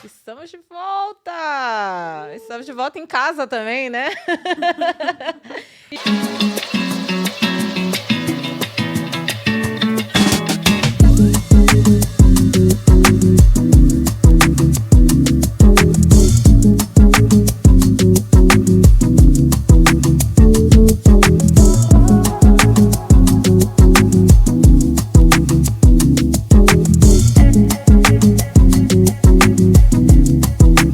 Estamos de volta! Estamos de volta em casa também, né?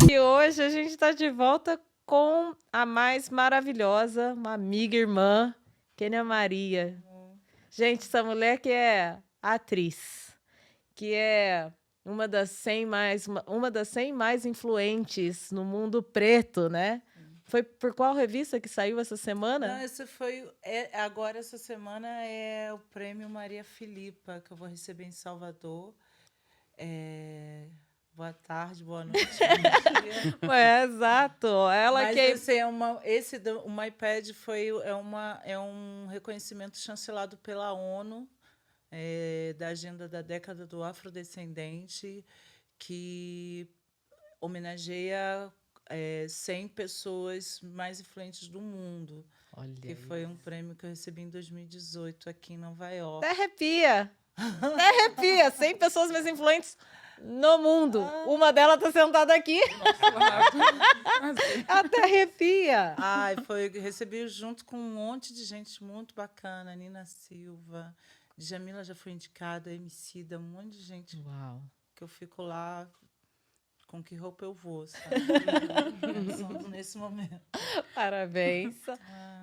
E hoje a gente está de volta com a mais maravilhosa, uma amiga irmã, Kênia Maria. Gente, essa mulher que é atriz, que é uma das 100 mais influentes no mundo preto, né? Foi por qual revista que saiu essa semana? Não, esse foi. Agora, essa semana, é o Prêmio Maria Filipa, que eu vou receber em Salvador. Boa tarde, boa noite, bom dia. É, exato. Ela Mas que é esse o MyPad é um reconhecimento chancelado pela ONU, da agenda da década do afrodescendente, que homenageia 100 pessoas mais influentes do mundo. Olha Que foi um prêmio que eu recebi em 2018 aqui em Nova York. até arrepia. Até arrepia. 100 pessoas mais influentes no mundo. Uma delas está sentada aqui. Até arrepia. Recebi junto com um monte de gente muito bacana. Nina Silva, Djamila já foi indicada, Emicida, um monte de gente. Uau. Que eu fico lá, com que roupa eu vou, sabe? Pensando nesse momento. Parabéns.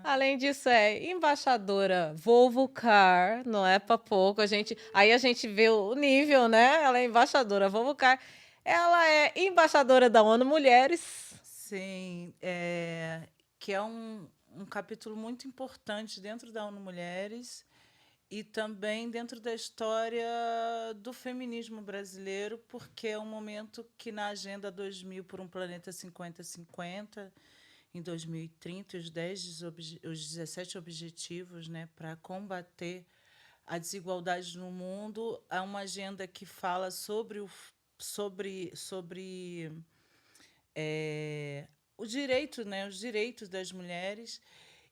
Além disso, é embaixadora Volvo Car, não é para pouco. Aí a gente vê o nível, né? Ela é embaixadora Volvo Car. Ela é embaixadora da ONU Mulheres. Sim, que é um capítulo muito importante dentro da ONU Mulheres e também dentro da história do feminismo brasileiro, porque é um momento que na Agenda 2000 por um Planeta 50-50, em 2030, os 17 objetivos, né, para combater a desigualdade no mundo, é uma agenda que fala sobre o direito, né, os direitos das mulheres.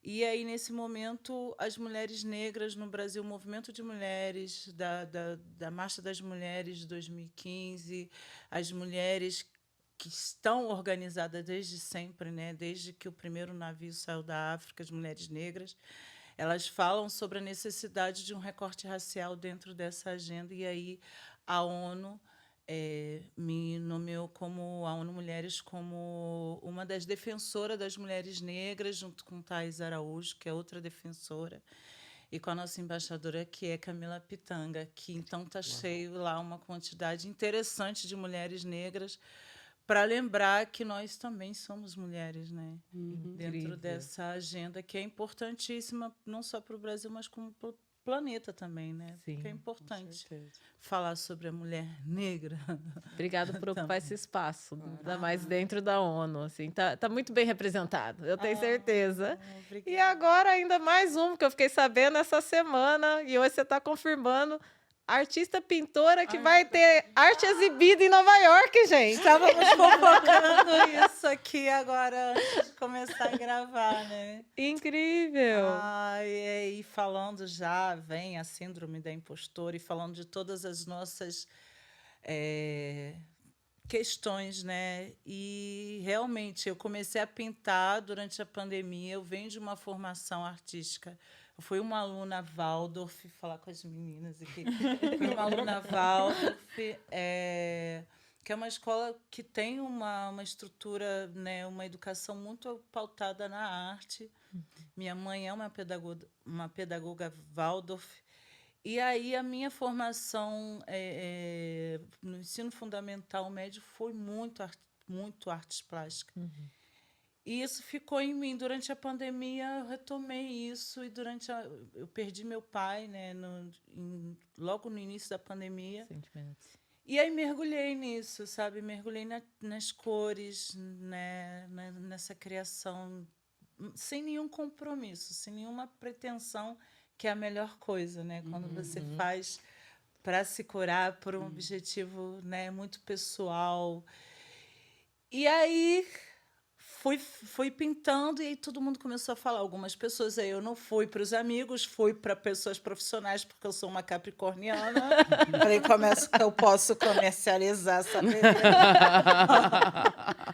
E aí, nesse momento, as mulheres negras no Brasil, o movimento de mulheres, da Marcha das Mulheres de 2015, as mulheres que estão organizadas desde sempre, né, desde que o primeiro navio saiu da África, as mulheres negras, elas falam sobre a necessidade de um recorte racial dentro dessa agenda. E aí a ONU me nomeou como a ONU Mulheres como uma das defensoras das mulheres negras, junto com Thais Araújo, que é outra defensora, e com a nossa embaixadora, que é Camila Pitanga, que então está cheio lá uma quantidade interessante de mulheres negras para lembrar que nós também somos mulheres, né? Dentro Incrível. dessa agenda que é importantíssima não só para o Brasil, mas como para o planeta também, né? Sim, porque é importante falar sobre a mulher negra. Obrigada por ocupar esse espaço, ainda mais dentro da ONU. Assim, tá muito bem representado, eu tenho certeza. E agora ainda mais um que eu fiquei sabendo essa semana, e hoje você está confirmando, artista pintora que vai ter arte exibida em Nova York, gente. Estávamos fofocando isso aqui agora, antes de começar a gravar, né? Incrível! E falando já, vem a síndrome da impostora, e falando de todas as nossas questões, né? E realmente eu comecei a pintar durante a pandemia. Eu venho de uma formação artística. Eu fui uma aluna Waldorf, falar com as meninas aqui. Fui uma aluna Waldorf, que é uma escola que tem uma estrutura, né, uma educação muito pautada na arte. Minha mãe é uma pedagoga Waldorf. E aí a minha formação no ensino fundamental médio foi muito artes plásticas. E isso ficou em mim. Durante a pandemia, eu retomei isso. E eu perdi meu pai, né, logo no início da pandemia. Sentimentos. E aí mergulhei nisso, sabe? Mergulhei nas cores, né, nessa criação, sem nenhum compromisso, sem nenhuma pretensão, que é a melhor coisa, né? Quando você faz para se curar por um objetivo, né, muito pessoal. E aí fui pintando e aí todo mundo começou a falar. Algumas pessoas, aí eu não fui para os amigos, fui para pessoas profissionais, porque eu sou uma capricorniana. Falei, eu posso comercializar essa beleza.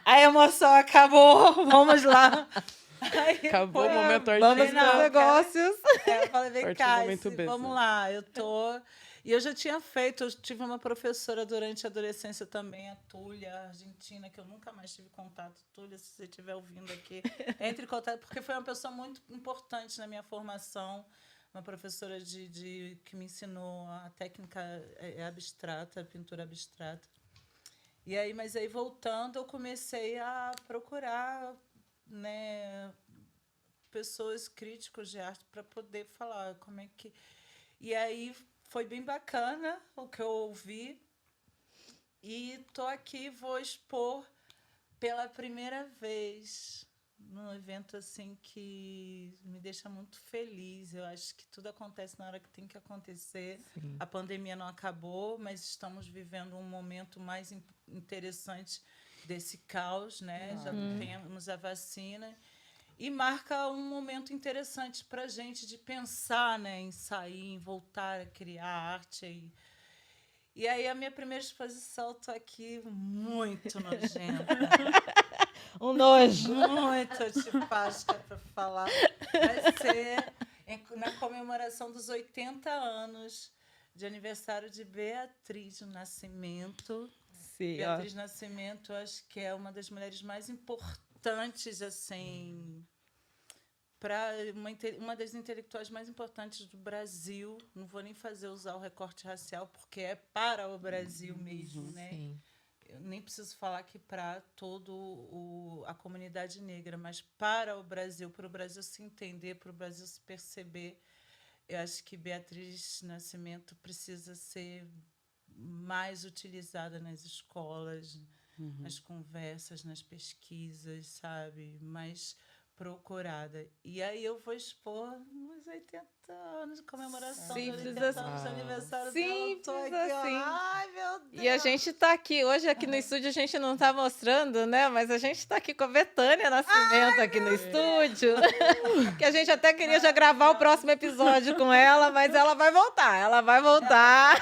A emoção acabou, vamos lá. Aí, Acabou o momento Vamos artístico. para os negócios. eu falei, vem Partiu cá, o momento business. vamos lá, eu tô... E eu já tinha feito, eu tive uma professora durante a adolescência também, a Túlia, argentina, que eu nunca mais tive contato. Túlia, se você estiver ouvindo aqui, entre em contato, porque foi uma pessoa muito importante na minha formação, uma professora que me ensinou a técnica abstrata, a pintura abstrata. E aí, mas aí, voltando, eu comecei a procurar, né, pessoas críticos de arte para poder falar como é que... E aí foi bem bacana o que eu ouvi. E estou aqui, vou expor pela primeira vez num evento assim que me deixa muito feliz. Eu acho que tudo acontece na hora que tem que acontecer. Sim. A pandemia não acabou, mas estamos vivendo um momento mais interessante desse caos, né? Já temos a vacina. E marca um momento interessante para a gente de pensar, né, em sair, em voltar a criar arte. E aí, a minha primeira exposição, estou aqui muito nojenta. Um nojo. Muito antipática para falar. Vai ser na comemoração dos 80 anos de aniversário de Beatriz Nascimento. Sim, Beatriz Nascimento, acho que é uma das mulheres mais importantes, assim, para uma das intelectuais mais importantes do Brasil. Não vou nem usar o recorte racial, porque é para o Brasil mesmo, né? Sim. Eu nem preciso falar que para toda a comunidade negra, mas para o Brasil se entender, para o Brasil se perceber. Eu acho que Beatriz Nascimento precisa ser mais utilizada nas escolas, nas conversas, nas pesquisas, sabe? Mais procurada. E aí eu vou expor nos 80 anos de comemoração dos Simples 80 assim. anos de aniversário Simples dela. Eu tô aqui, assim. ó. Ai, meu Deus! E a gente tá aqui, hoje aqui no estúdio a gente não tá mostrando, né? Mas a gente tá aqui com a Betânia Nascimento aqui no estúdio. Que a gente até queria já gravar o próximo episódio com ela, mas ela vai voltar. Ela vai voltar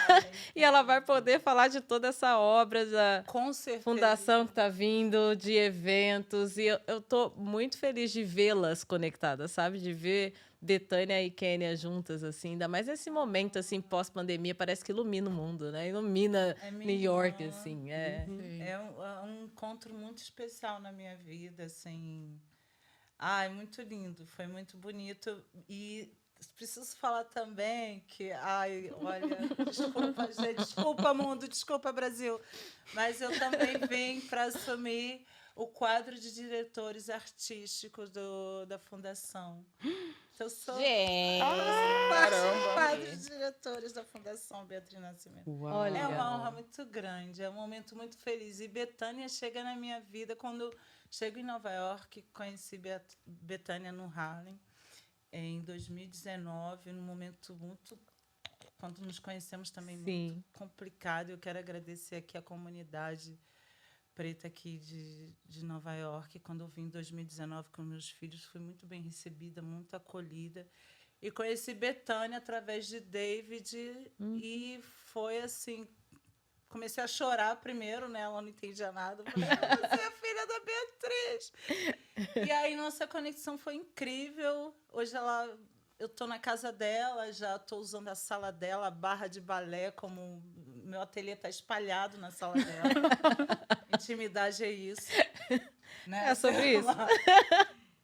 e ela vai poder falar de toda essa obra da Com certeza. fundação que tá vindo, de eventos. E eu tô muito feliz de vê-las conectadas, sabe? De ver Betânia e Kênia juntas, assim, ainda mais nesse momento, assim, pós-pandemia, parece que ilumina o mundo, né? Ilumina New York, assim, É um encontro muito especial na minha vida, assim. Ai, muito lindo, foi muito bonito. E preciso falar também que, ai, olha, desculpa, gente, desculpa, mundo, desculpa, Brasil, mas eu também vim para assumir o quadro de diretores artísticos da Fundação. Eu sou Gente! parte do quadro de diretores da Fundação Beatriz Nascimento. Uau. Olha. É uma honra muito grande, é um momento muito feliz. E Betânia chega na minha vida quando eu chego em Nova York, conheci Betânia no Harlem em 2019, num momento muito... Quando nos conhecemos também muito complicado. Eu quero agradecer aqui a comunidade preta aqui de Nova York. Quando eu vim em 2019 com meus filhos, fui muito bem recebida, muito acolhida. E conheci Betânia através de David e foi assim... Comecei a chorar primeiro, né? Ela não entendia nada. Eu falei, você é filha da Beatriz. E aí nossa conexão foi incrível. Hoje eu estou na casa dela, já estou usando a sala dela, a barra de balé, como meu ateliê está espalhado na sala dela. Intimidade é isso. Né? É sobre isso.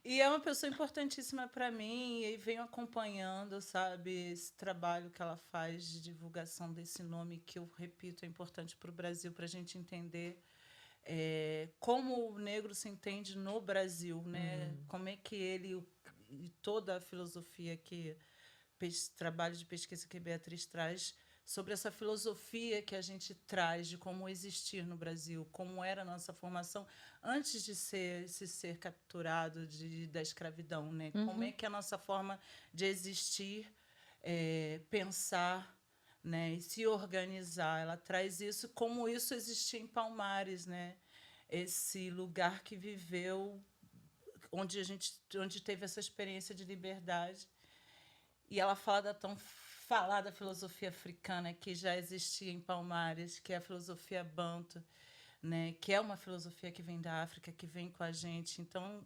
E é uma pessoa importantíssima para mim e venho acompanhando, sabe, esse trabalho que ela faz de divulgação desse nome que, eu repito, é importante para o Brasil, para a gente entender como o negro se entende no Brasil, né? Como é que ele e toda a filosofia que trabalho de pesquisa que a Beatriz traz sobre essa filosofia que a gente traz de como existir no Brasil, como era a nossa formação antes de ser capturado da escravidão, né? Como é que é a nossa forma de existir, pensar, né? E se organizar. Ela traz isso, como isso existia em Palmares, né? esse lugar que viveu, onde teve essa experiência de liberdade. E ela fala da tão falada filosofia africana que já existia em Palmares, que é a filosofia Banto, né? Que é uma filosofia que vem da África, que vem com a gente. Então,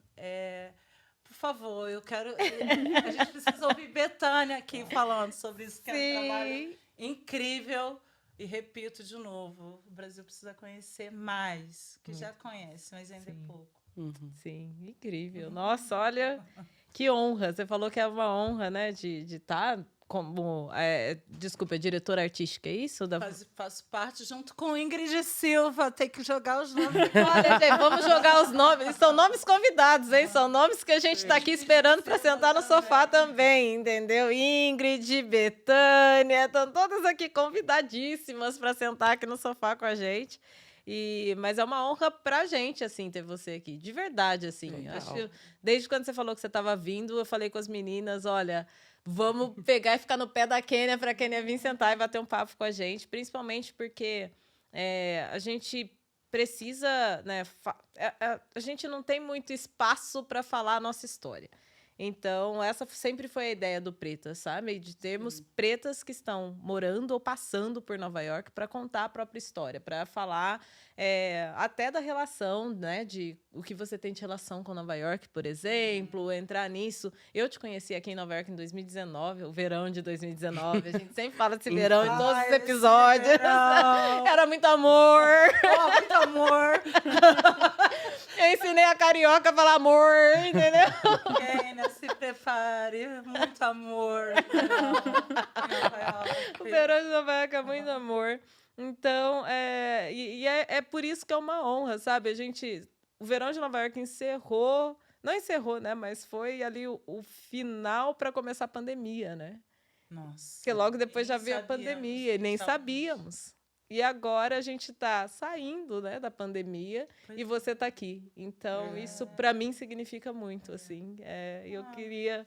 por favor, eu quero... A gente precisa ouvir Bethânia aqui falando sobre isso, que é um trabalho incrível. E repito de novo, o Brasil precisa conhecer mais, que já conhece, mas ainda é pouco. Sim, incrível. Nossa, olha, que honra. Você falou que é uma honra, né, de estar como... desculpa, diretora artística, é isso? Faço parte junto com Ingrid Silva. Tem que jogar os nomes. Olha, gente, vamos jogar os nomes. São nomes convidados, hein? São nomes que a gente está aqui esperando para sentar no sofá também, entendeu? Ingrid, Bethânia, estão todas aqui convidadíssimas para sentar aqui no sofá com a gente. Mas é uma honra pra gente, assim, ter você aqui. De verdade, assim. Legal. Acho que desde quando você falou que você estava vindo, eu falei com as meninas, olha, vamos pegar e ficar no pé da Kênia para a Kênia vir sentar e bater um papo com a gente. Principalmente porque a gente precisa, né? A gente não tem muito espaço para falar a nossa história. Então, essa sempre foi a ideia do Pretas, sabe? De termos pretas que estão morando ou passando por Nova York para contar a própria história, para falar até da relação, né? De o que você tem de relação com Nova York, por exemplo, entrar nisso. Eu te conheci aqui em Nova York em 2019, o verão de 2019. A gente sempre fala desse verão em todos os episódios. Era muito amor. Oh, muito amor. Eu ensinei a carioca a falar amor, entendeu? Kênia, se prepare. Muito amor. O verão de Nova York é muito amor. Então, é por isso que é uma honra, sabe? O verão de Nova York encerrou... Não encerrou, né? Mas foi ali o final para começar a pandemia, né? Nossa. Porque logo depois já veio a pandemia e nem sabíamos. E agora a gente está saindo, né, da pandemia e você está aqui. Então, isso para mim significa muito, assim. Eu queria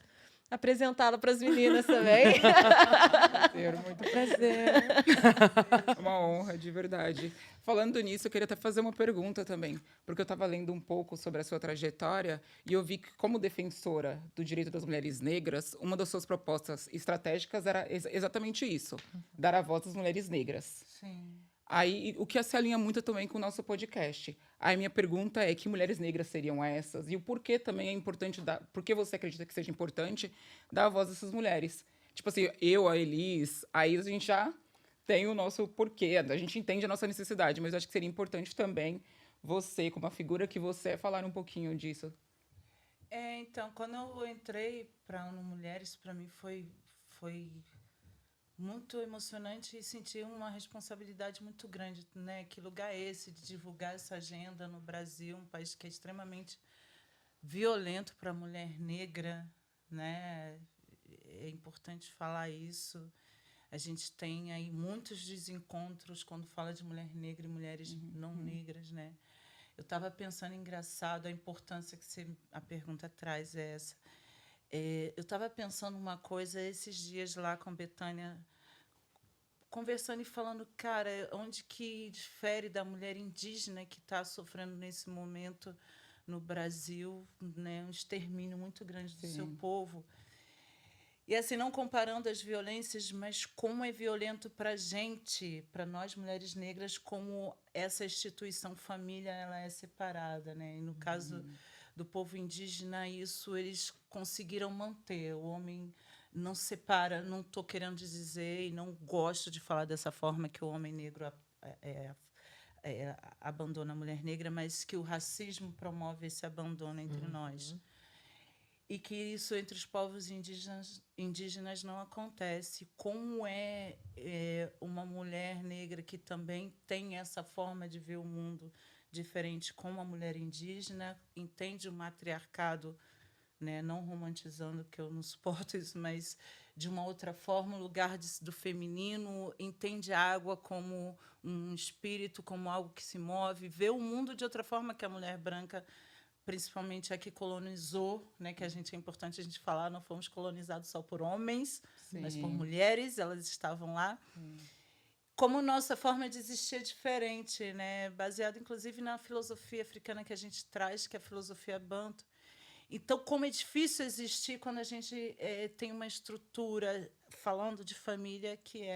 apresentá-la para as meninas também. Muito prazer. Uma honra, de verdade. Falando nisso, eu queria até fazer uma pergunta também, porque eu estava lendo um pouco sobre a sua trajetória e eu vi que, como defensora do direito das mulheres negras, uma das suas propostas estratégicas era exatamente isso, dar a voz às mulheres negras. Sim. Aí, o que se alinha muito também com o nosso podcast. Aí, minha pergunta é, que mulheres negras seriam essas? E o porquê também é importante por que você acredita que seja importante dar a voz a essas mulheres? Tipo assim, eu, a Elis, aí a gente já tem o nosso porquê, a gente entende a nossa necessidade, mas eu acho que seria importante também você, como a figura que você é, falar um pouquinho disso. Então, quando eu entrei para a ONU Mulheres, para mim foi muito emocionante e senti uma responsabilidade muito grande, né? Que lugar é esse de divulgar essa agenda no Brasil, um país que é extremamente violento para a mulher negra, né? É importante falar isso. A gente tem aí muitos desencontros quando fala de mulher negra e mulheres não negras, né? Eu estava pensando, engraçado, a importância que a pergunta traz é essa. Eu estava pensando uma coisa esses dias lá com a Bethânia, conversando e falando, cara, onde que difere da mulher indígena que está sofrendo nesse momento no Brasil, né, um extermínio muito grande do seu povo. E assim, não comparando as violências, mas como é violento para a gente, para nós mulheres negras, como essa instituição família ela é separada, né? E no caso do povo indígena, isso eles conseguiram manter. O homem não separa, não estou querendo dizer e não gosto de falar dessa forma que o homem negro abandona a mulher negra, mas que o racismo promove esse abandono entre nós. E que isso entre os povos indígenas não acontece. Como é uma mulher negra que também tem essa forma de ver o mundo diferente, como a mulher indígena, entende o matriarcado, né, não romantizando, que eu não suporto isso, mas de uma outra forma, o lugar do feminino, entende a água como um espírito, como algo que se move, vê o mundo de outra forma que a mulher branca, principalmente a que colonizou, né, que é importante a gente falar, não fomos colonizados só por homens, mas por mulheres, elas estavam lá. como nossa forma de existir é diferente, né? Baseado, inclusive, na filosofia africana que a gente traz, que é a filosofia Banto. Então, como é difícil existir quando a gente tem uma estrutura, falando de família, que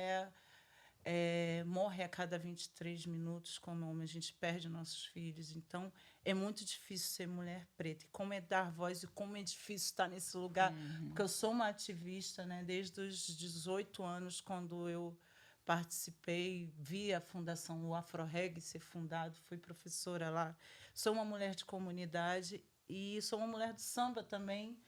morre a cada 23 minutos como homem, a gente perde nossos filhos. Então, é muito difícil ser mulher preta. E como é dar voz e como é difícil estar nesse lugar. Porque eu sou uma ativista, né? Desde os 18 anos, quando eu participei, vi a fundação, o Afro-Reg ser fundado, fui professora lá. Sou uma mulher de comunidade e sou uma mulher do samba também,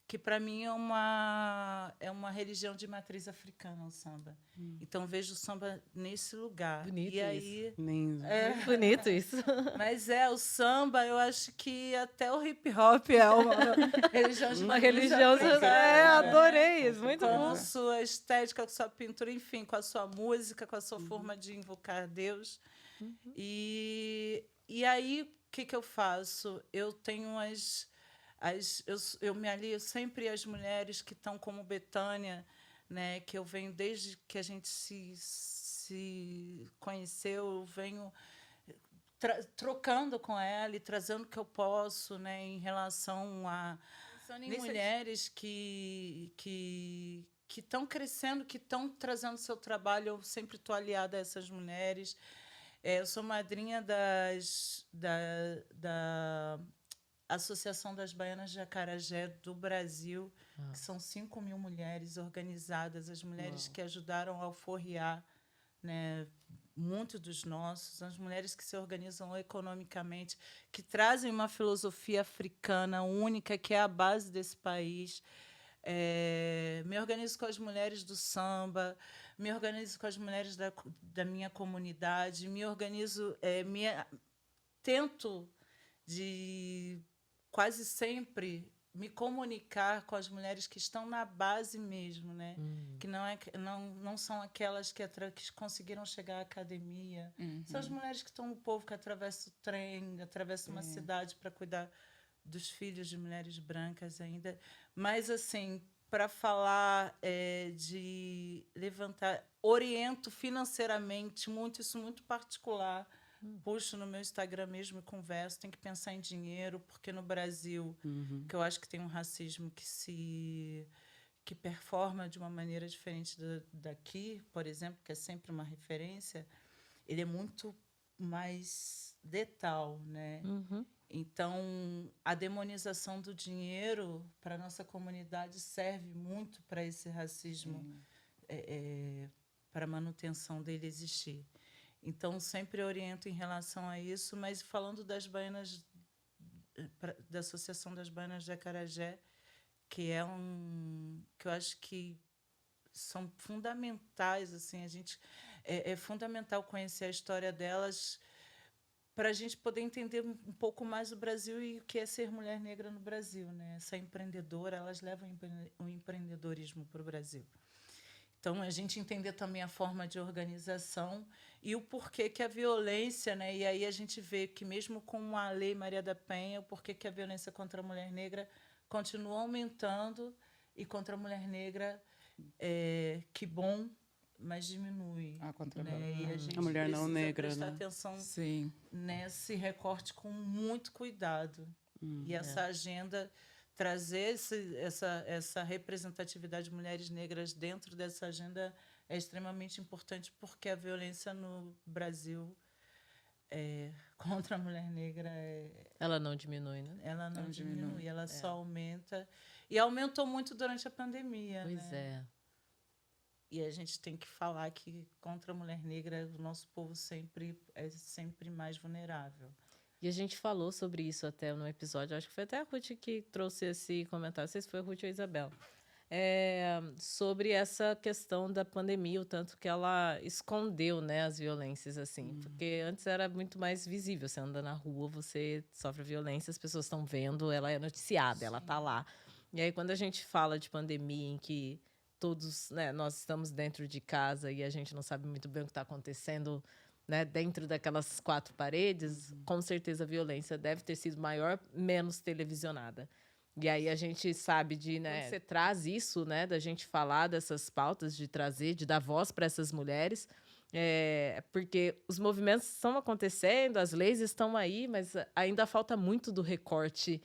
que para mim é uma religião de matriz africana, o samba. Então vejo o samba nesse lugar. Bonito e aí Lindo. Muito bonito isso. mas o samba, eu acho que até o hip hop é uma religião de Uma matriz religião. africana. Adorei isso. Muito Com bom. a sua estética, com a sua pintura, enfim, com a sua música, com a sua forma de invocar Deus. E aí, o que eu faço? Eu tenho eu me alio sempre às mulheres que estão como Betânia, né, que eu venho desde que a gente se conheceu, eu venho trocando com ela e trazendo o que eu posso, né, em relação a mulheres que estão crescendo, que estão trazendo seu trabalho. Eu sempre estou aliada a essas mulheres. Eu sou madrinha da Associação das Baianas de Acarajé do Brasil, que são 5.000 mulheres organizadas, as mulheres que ajudaram a alforriar, né, muitos dos nossos, as mulheres que se organizam economicamente, que trazem uma filosofia africana única, que é a base desse país. Me organizo com as mulheres do samba, me organizo com as mulheres da minha comunidade, me organizo, tento de quase sempre me comunicar com as mulheres que estão na base mesmo, né? Que não são aquelas que conseguiram chegar à academia. São as mulheres que estão no povo, que atravessam o trem, atravessam uma cidade para cuidar dos filhos de mulheres brancas ainda. Mas, assim, para falar de levantar, oriento financeiramente isso muito particular. Puxo no meu Instagram mesmo e converso. Tem que pensar em dinheiro, porque no Brasil, que eu acho que tem um racismo que performa de uma maneira diferente daqui, por exemplo, que é sempre uma referência, ele é muito mais letal, né? Então, a demonização do dinheiro para a nossa comunidade serve muito para esse racismo, para a manutenção dele existir. Então, sempre oriento em relação a isso, mas falando das baianas, da Associação das Baianas de Acarajé, que que eu acho que são fundamentais, assim, é fundamental conhecer a história delas para a gente poder entender um pouco mais o Brasil e o que é ser mulher negra no Brasil, né? Essa empreendedora, elas levam o empreendedorismo para o Brasil. Então, a gente entender também a forma de organização e o porquê que a violência, né? E aí a gente vê que, mesmo com a Lei Maria da Penha, o porquê que a violência contra a mulher negra continua aumentando e contra a mulher negra, que bom, mas diminui. Né? E a gente mulher não precisa negra, prestar né? atenção Sim. nesse recorte com muito cuidado. E essa agenda, trazer essa representatividade de mulheres negras dentro dessa agenda é extremamente importante, porque a violência no Brasil contra a mulher negra Ela não diminui, né? ela não diminui, ela só aumenta. E aumentou muito durante a pandemia. Pois né? E a gente tem que falar que contra a mulher negra o nosso povo é sempre mais vulnerável. E a gente falou sobre isso até no episódio, acho que foi até a Ruth que trouxe esse comentário, não sei se foi a Ruth ou a Isabel, sobre essa questão da pandemia, o tanto que ela escondeu, né, as violências, assim, porque antes era muito mais visível, você anda na rua, você sofre violência, as pessoas estão vendo, ela é noticiada, ela está lá. E aí, quando a gente fala de pandemia em que todos, né, nós estamos dentro de casa e a gente não sabe muito bem o que está acontecendo, né, dentro daquelas 4 paredes, com certeza a violência deve ter sido maior, menos televisionada. E aí a gente sabe né, você traz isso, né, da gente falar dessas pautas, de dar voz para essas mulheres, Porque os movimentos estão acontecendo, as leis estão aí, mas ainda falta muito do recorte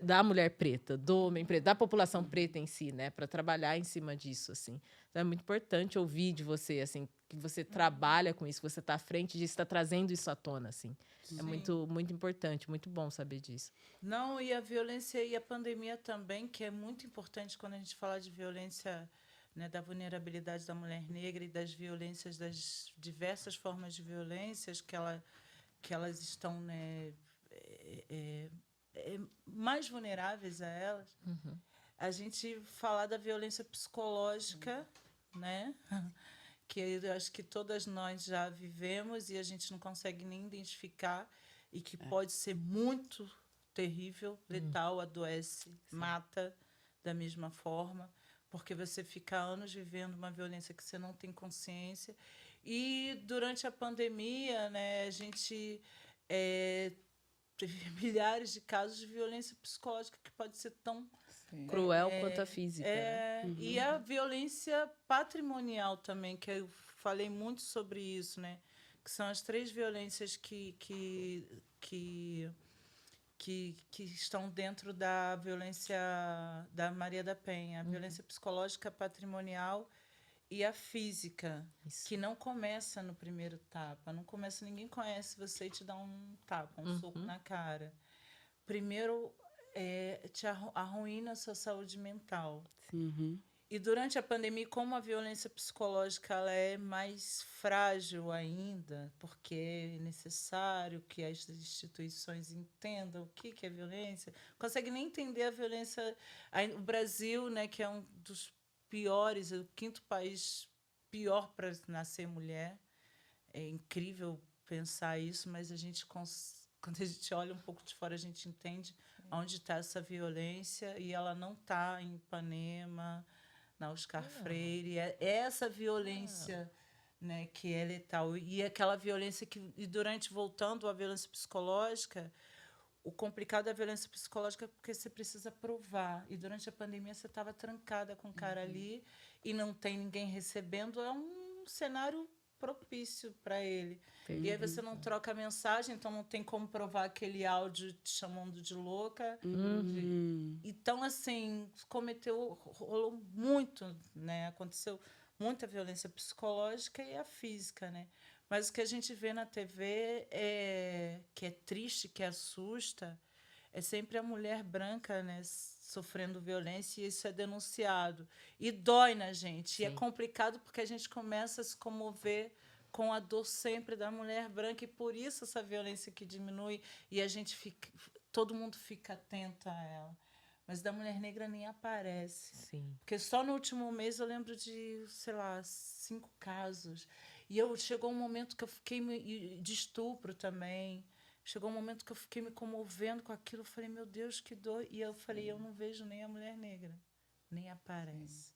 da mulher preta, do homem preto, da população preta em si, né, para trabalhar em cima disso, assim. Então é muito importante ouvir de você, assim, que você trabalha com isso, que você está à frente disso, está trazendo isso à tona, assim. É Sim. muito, muito importante, muito bom saber disso. Não, e a violência e a pandemia também, que é muito importante quando a gente fala de violência, né, da vulnerabilidade da mulher negra e das violências, das diversas formas de violências que elas estão, né, mais vulneráveis a elas. A gente falar da violência psicológica, né, que eu acho que todas nós já vivemos e a gente não consegue nem identificar e que pode ser muito terrível, letal, adoece, mata da mesma forma, porque você fica anos vivendo uma violência que você não tem consciência. E durante a pandemia, né, a gente teve milhares de casos de violência psicológica que pode ser tão Cruel quanto a física, né? E a violência patrimonial também, que eu falei muito sobre isso, né? Que são as 3 violências que estão dentro da violência da Maria da Penha. A violência psicológica, patrimonial e a física, que não começa no primeiro tapa. Não começa, ninguém conhece você e te dá um tapa, um soco na cara. Primeiro, te arruína a sua saúde mental. E durante a pandemia, como a violência psicológica ela é mais frágil ainda, porque é necessário que as instituições entendam o que é violência, não consegue nem entender a violência. O Brasil, né, que é um dos piores, é o 5º país pior para nascer mulher. É incrível pensar isso, mas a gente quando a gente olha um pouco de fora, a gente entende onde está essa violência, e ela não está em Ipanema, na Oscar Freire. É essa violência, né, que é letal. E aquela violência que, e durante, voltando à violência psicológica, o complicado da violência psicológica é porque você precisa provar. E durante a pandemia você estava trancada com o cara ali e não tem ninguém recebendo. É um cenário propício para ele. E aí você não troca mensagem, então não tem como provar aquele áudio te chamando de louca. Então, assim, rolou muito, né? Aconteceu muita violência psicológica e a física, né? Mas o que a gente vê na TV que é triste, que assusta, é sempre a mulher branca, né, sofrendo violência, e isso é denunciado. E dói na gente. Sim. E é complicado porque a gente começa a se comover com a dor sempre da mulher branca, e por isso essa violência que diminui e a gente todo mundo fica atento a ela. Mas da mulher negra nem aparece. Sim. Porque só no último mês eu lembro de, sei lá, 5 casos. E chegou um momento que eu fiquei de estupro também. Chegou um momento que eu fiquei me comovendo com aquilo. Eu falei, meu Deus, que dor. E eu falei, eu não vejo nem a mulher negra. Nem aparece.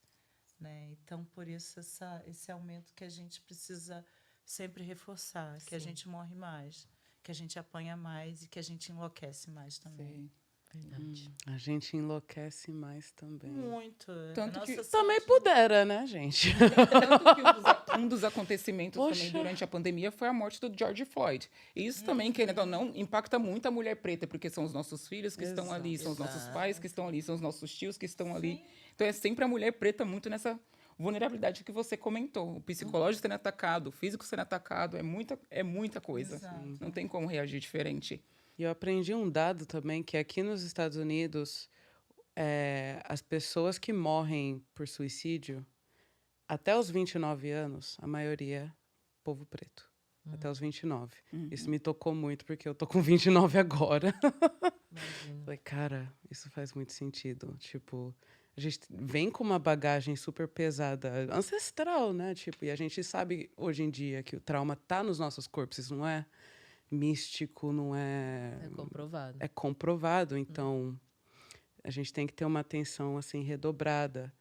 Né? Então, por isso, esse aumento que a gente precisa sempre reforçar. Que a gente morre mais, que a gente apanha mais e que a gente enlouquece mais também. Verdade. A gente enlouquece mais também. Muito. Tanto que também pudera, né, gente? Tanto que um dos acontecimentos também durante a pandemia foi a morte do George Floyd. E isso também, querendo ou não, impacta muito a mulher preta, porque são os nossos filhos que estão ali, são os nossos pais que estão ali, são os nossos tios que estão ali. Então é sempre a mulher preta muito nessa vulnerabilidade que você comentou. O psicológico sendo atacado, o físico sendo atacado, é muita coisa. Exato. Não tem como reagir diferente. E eu aprendi um dado também, que aqui nos Estados Unidos, as pessoas que morrem por suicídio, até os 29 anos, a maioria é povo preto. Até os 29. Isso me tocou muito, porque eu tô com 29 agora. Falei, cara, isso faz muito sentido. Tipo, a gente vem com uma bagagem super pesada, ancestral, né? Tipo, e a gente sabe hoje em dia que o trauma tá nos nossos corpos, isso não é místico, não é... É comprovado. É comprovado, então a gente tem que ter uma atenção assim redobrada.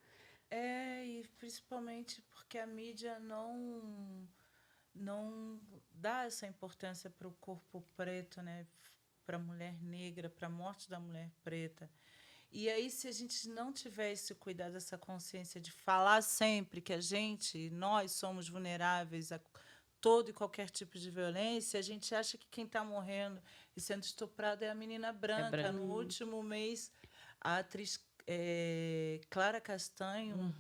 E principalmente porque a mídia não dá essa importância para o corpo preto, né? Para a mulher negra, para a morte da mulher preta. E aí, se a gente não tiver esse cuidado, essa consciência de falar sempre que nós somos vulneráveis a todo e qualquer tipo de violência, a gente acha que quem está morrendo e sendo estuprado é a menina branca. branca. No último mês, a atriz Clara Castanho,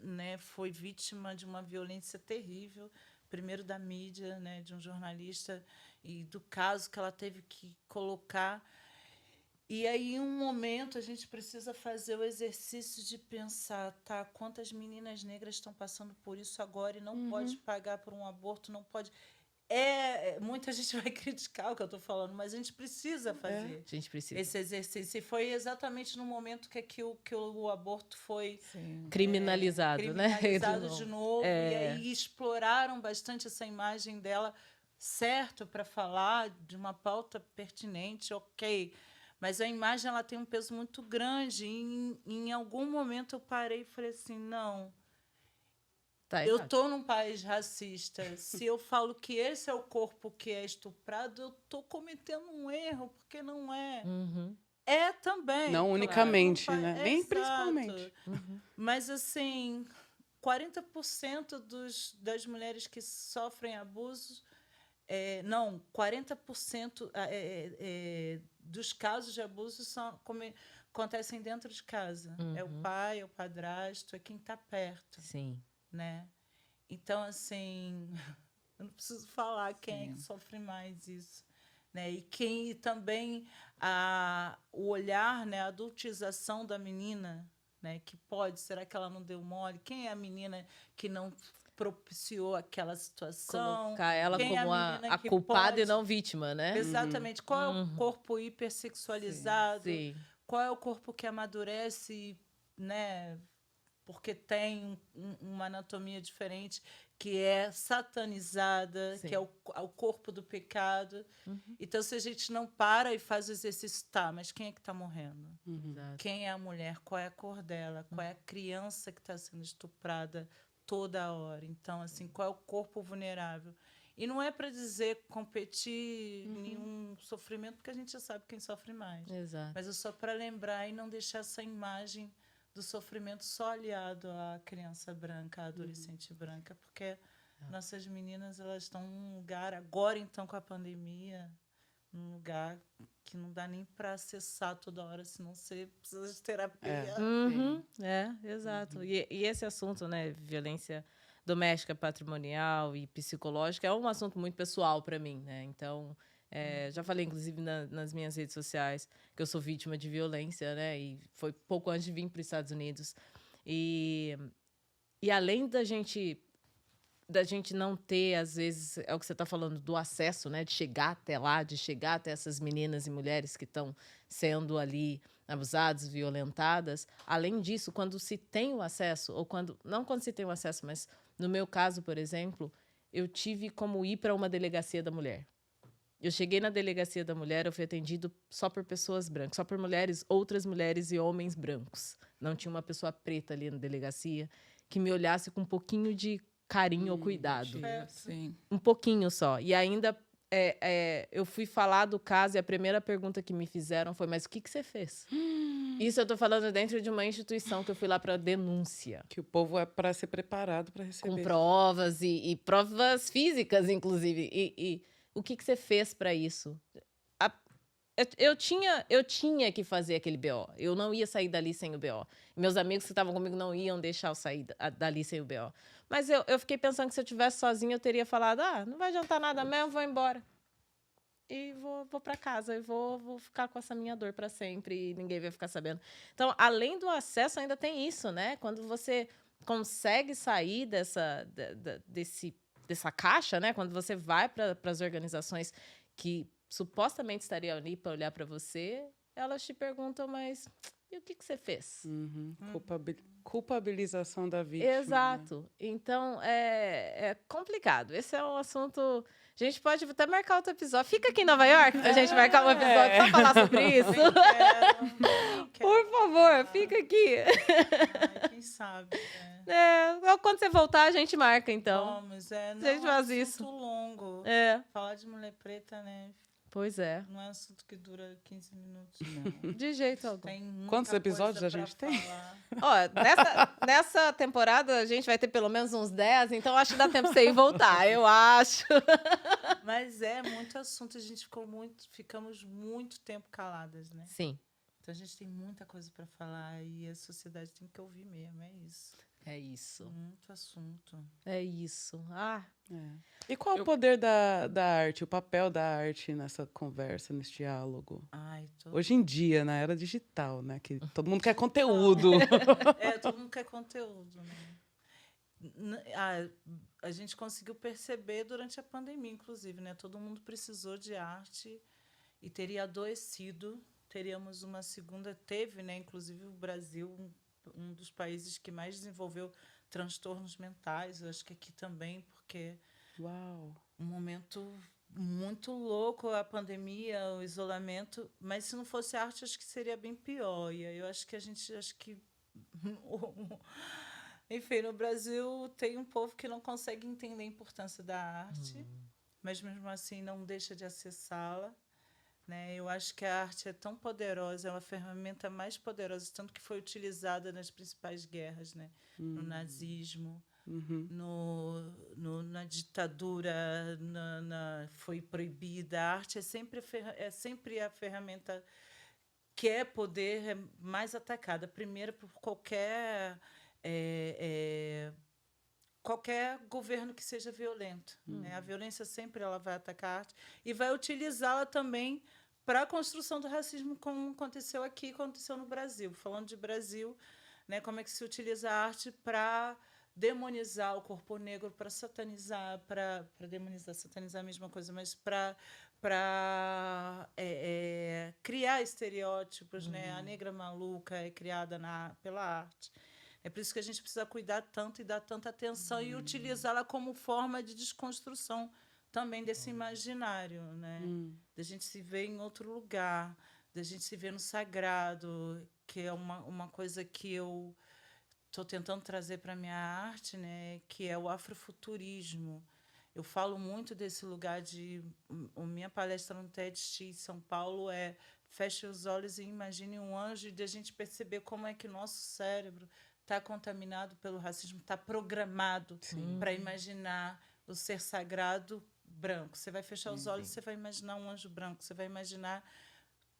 né, foi vítima de uma violência terrível, primeiro da mídia, né, de um jornalista, e do caso que ela teve que colocar. E aí, em um momento, a gente precisa fazer o exercício de pensar, tá, quantas meninas negras estão passando por isso agora e não pode pagar por um aborto, não pode... muita gente vai criticar o que eu estou falando, mas a gente precisa fazer A gente precisa. esse exercício. E foi exatamente no momento que o aborto foi Criminalizado, né? criminalizado de novo. E aí exploraram bastante essa imagem dela, certo, para falar de uma pauta pertinente, ok. Mas a imagem ela tem um peso muito grande. E em algum momento eu parei e falei assim, não, eu estou num país racista. Se eu falo que esse é o corpo que é estuprado, eu estou cometendo um erro, porque não é. É também. Não claro, unicamente, né? Nem Exato. principalmente. Mas, assim, 40% das mulheres que sofrem abusos... 40% dos casos de abuso acontecem dentro de casa. É o pai, é o padrasto, é quem está perto. Sim. Né? Então, assim, eu não preciso falar quem é que sofre mais isso. Né? E também o olhar, né, a adultização da menina, né, que será que ela não deu mole? Quem é a menina que não propiciou aquela situação? Colocar ela quem como a culpada e não vítima, né? Exatamente. Qual é o corpo hipersexualizado? Sim. Qual é o corpo que amadurece, né, porque tem uma anatomia diferente, que é satanizada, que é o corpo do pecado. Então, se a gente não para e faz o exercício, mas quem é que está morrendo? Quem é a mulher? Qual é a cor dela? Qual é a criança que está sendo estuprada toda hora? Então, assim, qual é o corpo vulnerável? E não é para dizer competir nenhum sofrimento, porque a gente já sabe quem sofre mais. Exato. Mas é só para lembrar e não deixar essa imagem do sofrimento só aliado à criança branca, à adolescente branca, porque nossas meninas elas estão num lugar, agora então com a pandemia, num lugar que não dá nem para acessar toda hora, senão você precisa de terapia. Exato. E esse assunto, né, violência doméstica, patrimonial e psicológica, é um assunto muito pessoal para mim, né? Então, já falei, inclusive, nas minhas redes sociais, que eu sou vítima de violência, né? E foi pouco antes de vir para os Estados Unidos. E além da gente não ter, às vezes, é o que você está falando, do acesso, né? De chegar até lá, de chegar até essas meninas e mulheres que estão sendo ali abusadas, violentadas. Além disso, quando se tem o acesso, ou não quando se tem o acesso, mas no meu caso, por exemplo, eu tive como ir para uma delegacia da mulher. Eu cheguei na delegacia da mulher, eu fui atendido só por pessoas brancas, só por mulheres, outras mulheres e homens brancos. Não tinha uma pessoa preta ali na delegacia que me olhasse com um pouquinho de carinho ou cuidado. Sim. Um pouquinho só. E ainda eu fui falar do caso e a primeira pergunta que me fizeram foi: mas o que você fez? Isso eu estou falando dentro de uma instituição que eu fui lá para denúncia. Que o povo é para ser preparado para receber. Com provas e provas físicas, inclusive. E o que você fez para isso? Eu tinha que fazer aquele BO. Eu não ia sair dali sem o BO. Meus amigos que estavam comigo não iam deixar eu sair dali sem o BO. Mas eu fiquei pensando que se eu estivesse sozinha, eu teria falado: não vai adiantar nada mesmo, vou embora. E vou para casa, e vou ficar com essa minha dor para sempre, e ninguém vai ficar sabendo. Então, além do acesso, ainda tem isso, né? Quando você consegue sair dessa caixa, né? Quando você vai para as organizações que supostamente estariam ali para olhar para você, elas te perguntam: mas e o que você fez? Culpabilização da vítima. Exato. Né? Então, é complicado. Esse é um assunto... A gente pode até marcar outro episódio. Fica aqui em Nova York pra gente marcar um episódio pra falar sobre isso. Por favor, fica aqui. Quem sabe, quando você voltar, a gente marca, então. Vamos, a gente faz isso. Muito longo. É. Falar de mulher preta, né? Pois é. Não é um assunto que dura 15 minutos, não. De jeito algum. Tem muita Quantos episódios coisa a gente pra tem? falar. Ó, nessa temporada a gente vai ter pelo menos uns 10, então acho que dá tempo pra você ir e voltar, eu acho. Mas é muito assunto, a gente ficamos muito tempo caladas, né? Sim, Então a gente tem muita coisa para falar e a sociedade tem que ouvir mesmo, é isso. é isso. Muito assunto. É isso. Ah, E qual o poder da arte, o papel da arte nessa conversa, nesse diálogo? Ai, Hoje em dia, na era digital, né? Que todo mundo quer conteúdo. todo mundo quer conteúdo, né? A gente conseguiu perceber durante a pandemia, inclusive, né? Todo mundo precisou de arte e teria adoecido. Teríamos uma segunda, né? Inclusive o Brasil, um dos países que mais desenvolveu transtornos mentais. Eu acho que aqui também, porque Uau! um momento muito louco, a pandemia, o isolamento. Mas se não fosse arte, acho que seria bem pior. E aí eu acho que enfim, no Brasil tem um povo que não consegue entender a importância da arte, mas mesmo assim não deixa de acessá-la. Né? Eu acho que a arte é tão poderosa, é uma ferramenta mais poderosa, tanto que foi utilizada nas principais guerras, né? No nazismo, na ditadura, foi proibida. A arte é sempre a ferramenta que é poder mais atacada. Primeiro, por qualquer governo que seja violento. Né? A violência sempre ela vai atacar a arte e vai utilizá-la também para a construção do racismo, como aconteceu aqui, aconteceu no Brasil. Falando de Brasil, né, como é que se utiliza a arte para demonizar o corpo negro, para satanizar, satanizar a mesma coisa, mas para criar estereótipos. Né? A negra maluca é criada pela arte. É por isso que a gente precisa cuidar tanto e dar tanta atenção e utilizá-la como forma de desconstrução também desse imaginário, né? Da gente se ver em outro lugar, da gente se ver no sagrado, que é uma coisa que eu estou tentando trazer para a minha arte, né? Que é o afrofuturismo. Eu falo muito desse lugar a minha palestra no TEDx São Paulo é feche os olhos e imagine um anjo, e de a gente perceber como é que o nosso cérebro está contaminado pelo racismo, está programado para imaginar o ser sagrado branco. Você vai fechar os olhos, você vai imaginar um anjo branco, você vai imaginar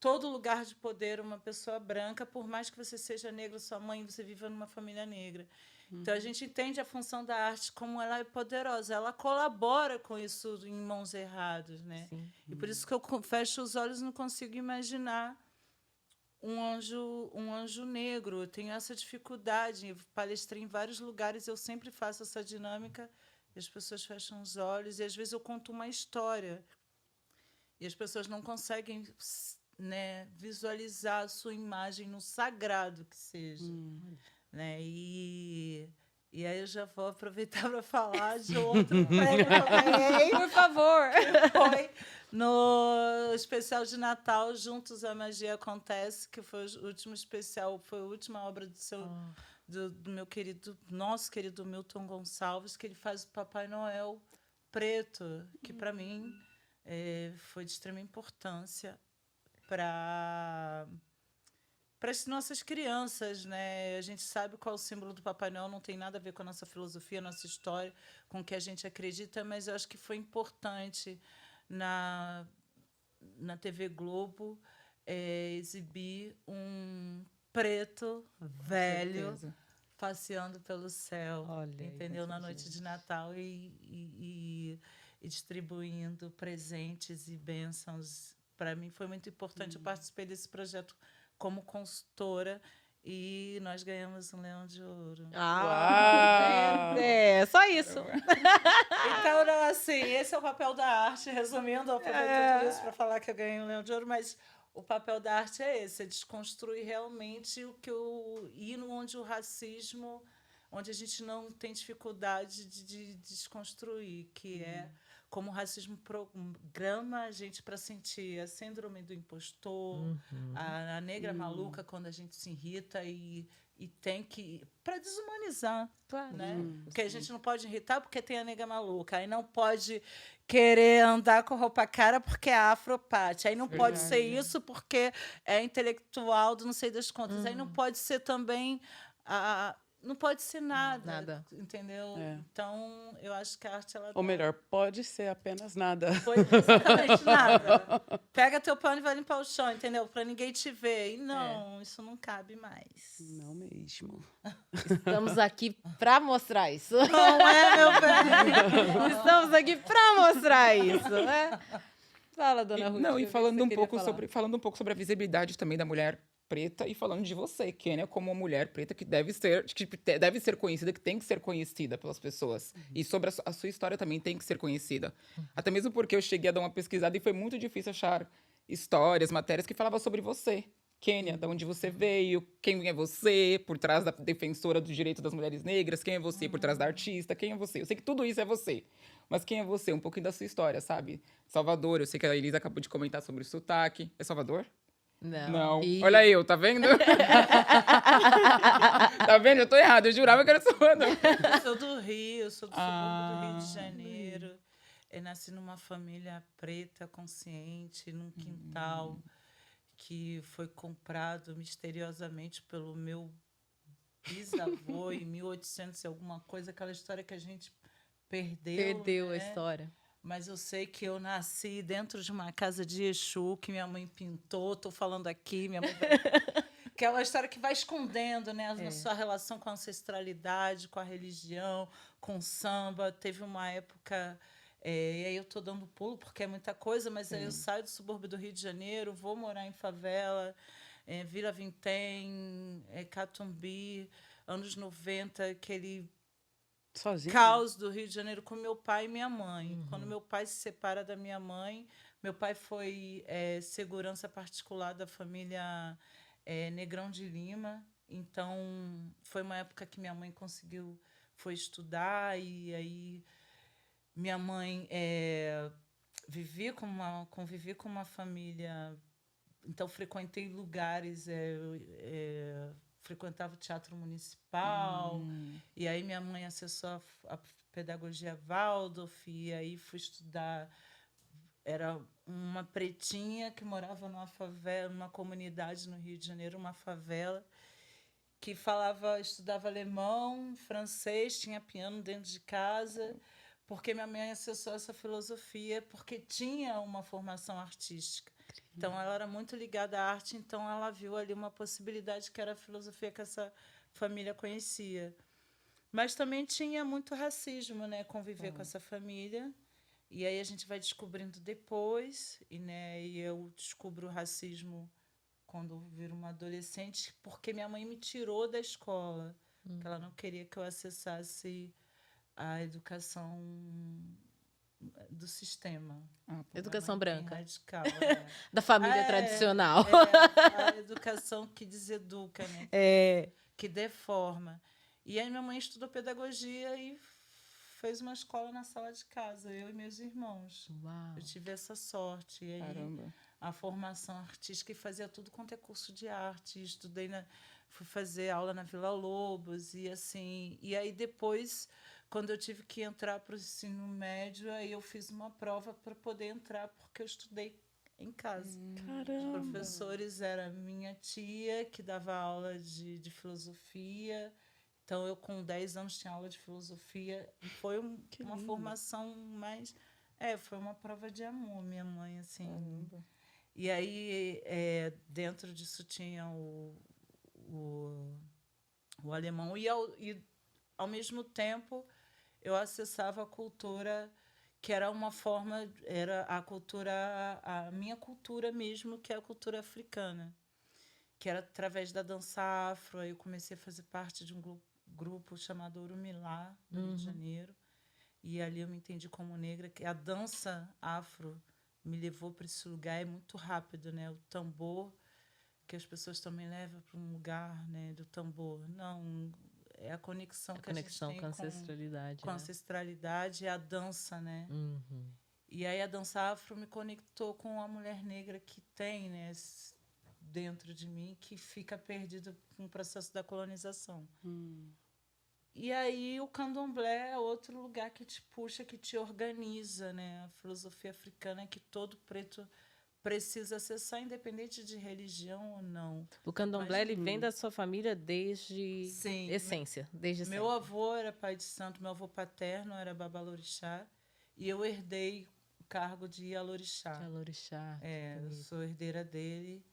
todo lugar de poder uma pessoa branca, por mais que você seja negro, sua mãe, você viva numa família negra. Então, a gente entende a função da arte como ela é poderosa. Ela colabora com isso em mãos erradas. Né? E por isso que eu fecho os olhos e não consigo imaginar um anjo negro. Eu tenho essa dificuldade. Eu palestrei em vários lugares, eu sempre faço essa dinâmica. E as pessoas fecham os olhos e, às vezes, eu conto uma história. E as pessoas não conseguem, né, visualizar a sua imagem no sagrado que seja. Né? E aí eu já vou aproveitar para falar de outro prêmio que eu ganhei. por favor. Foi no especial de Natal, Juntos a Magia Acontece, que foi o último especial, foi a última obra do meu nosso querido Milton Gonçalves, que ele faz o Papai Noel preto, que para mim foi de extrema importância para as nossas crianças, né? A gente sabe qual é o símbolo do Papai Noel, não tem nada a ver com a nossa filosofia, a nossa história, com o que a gente acredita, mas eu acho que foi importante na TV Globo exibir um preto velho passeando pelo céu, entendeu? Na noite de Natal e distribuindo presentes e bênçãos. Para mim foi muito importante. Eu participei desse projeto como consultora e nós ganhamos um Leão de Ouro. Só isso. Então, não, assim, esse é o papel da arte. Resumindo, eu aproveito tudo isso para falar que eu ganhei um Leão de Ouro, mas o papel da arte é esse, é desconstruir realmente ir onde o racismo, onde a gente não tem dificuldade de desconstruir, que é como o racismo programa a gente para sentir a síndrome do impostor, a negra maluca quando a gente se irrita e tem que... para desumanizar, Claro. né? Porque a gente não pode irritar porque tem a nega maluca. Aí não pode querer andar com roupa cara porque é afropate. Aí não pode ser isso porque é intelectual do não sei das contas. Aí não pode ser também... não pode ser nada. Entendeu? Então, eu acho que a arte... ela Ou melhor, pode ser apenas nada. foi exatamente nada. Pega teu pano e vai limpar o chão, entendeu? Para ninguém te ver. E não, isso não cabe mais. Não mesmo. Estamos aqui para mostrar isso. Não é, meu bem? Estamos aqui para mostrar isso, né? Fala, dona Ruth. Não, o e que falando você um queria pouco falar? falando um pouco sobre a visibilidade também da mulher preta e falando de você, Kênia, como uma mulher preta que deve ser conhecida, que tem que ser conhecida pelas pessoas. E sobre a sua história também tem que ser conhecida. Até mesmo porque eu cheguei a dar uma pesquisada e foi muito difícil achar histórias, matérias que falavam sobre você. Kênia, de onde você veio, quem é você por trás da defensora do direito das mulheres negras, quem é você por trás da artista, quem é você. Eu sei que tudo isso é você, mas quem é você? Um pouquinho da sua história, sabe? Salvador, eu sei que a Elisa acabou de comentar sobre o sotaque. É Salvador? Não. E- Olha eu, tá vendo? Tá vendo? Eu tô errado, eu jurava que era Salvador. Eu sou do Rio, eu sou do subúrbio do Rio de Janeiro. Eu nasci numa família preta, consciente, num quintal que foi comprado misteriosamente pelo meu bisavô em 1800 e alguma coisa, aquela história que a gente perdeu, a né? história. Mas eu sei que eu nasci dentro de uma casa de Exu, que minha mãe pintou. Estou falando aqui, minha mãe... que é uma história que vai escondendo, né, a sua relação com a ancestralidade, com a religião, com o samba. Teve uma época... e aí eu estou dando pulo, porque é muita coisa, mas aí eu saio do subúrbio do Rio de Janeiro, vou morar em favela, Vila Vintém, Catumbi, anos 90, aquele... Sozinha? caos do Rio de Janeiro com meu pai e minha mãe. Quando meu pai se separa da minha mãe, meu pai foi segurança particular da família Negrão de Lima. Então, foi uma época que minha mãe foi estudar e aí minha mãe convivi com uma família. Então, frequentei lugares... frequentava o Teatro Municipal, e aí minha mãe acessou a pedagogia Waldorf, e aí fui estudar. Era uma pretinha que morava numa favela, numa comunidade no Rio de Janeiro, uma favela, que estudava alemão, francês, tinha piano dentro de casa, porque minha mãe acessou essa filosofia, porque tinha uma formação artística. Então, ela era muito ligada à arte, então ela viu ali uma possibilidade que era a filosofia que essa família conhecia. Mas também tinha muito racismo, né? Conviver com essa família. E aí a gente vai descobrindo depois, e eu descubro o racismo quando eu viro uma adolescente, porque minha mãe me tirou da escola, que ela não queria que eu acessasse a educação do sistema. Educação Bem branca. radical, Da família tradicional. a educação que deseduca, né? Que deforma. E aí minha mãe estudou pedagogia e fez uma escola na sala de casa, eu e meus irmãos. Uau. Eu tive essa sorte. E aí Caramba. a formação artística, e fazia tudo quanto é curso de arte. Fui fazer aula na Vila Lobos e assim. E aí depois, quando eu tive que entrar para o ensino médio, aí eu fiz uma prova para poder entrar, porque eu estudei em casa. Caramba. Os professores era minha tia, que dava aula de filosofia. Então, eu, com 10 anos, tinha aula de filosofia. E foi uma formação mais... foi uma prova de amor, minha mãe, assim. Caramba. E aí, dentro disso, tinha o alemão. E, ao mesmo tempo, eu acessava a cultura, que era uma forma... Era a minha cultura mesmo, que é a cultura africana. Que era através da dança afro. Aí eu comecei a fazer parte de um grupo chamado Orumilá, no Rio de Janeiro. E ali eu me entendi como negra, que a dança afro me levou para esse lugar. É muito rápido, né? O tambor, que as pessoas também levam para um lugar, né, do tambor. Não, é a conexão A que a gente conexão tem com a ancestralidade. com a né? ancestralidade e a dança, né? Uhum. E aí a dança afro me conectou com a mulher negra que tem, né, dentro de mim, que fica perdida no processo da colonização. E aí o candomblé é outro lugar que te puxa, que te organiza, né? A filosofia africana é que todo preto precisa acessar, independente de religião ou não. O candomblé, ele vem da sua família desde Sim. essência, desde Meu sempre. avô era pai de santo, meu avô paterno era babalorixá, e eu herdei o cargo de Ialorixá. Alorixá. Eu sou herdeira dele.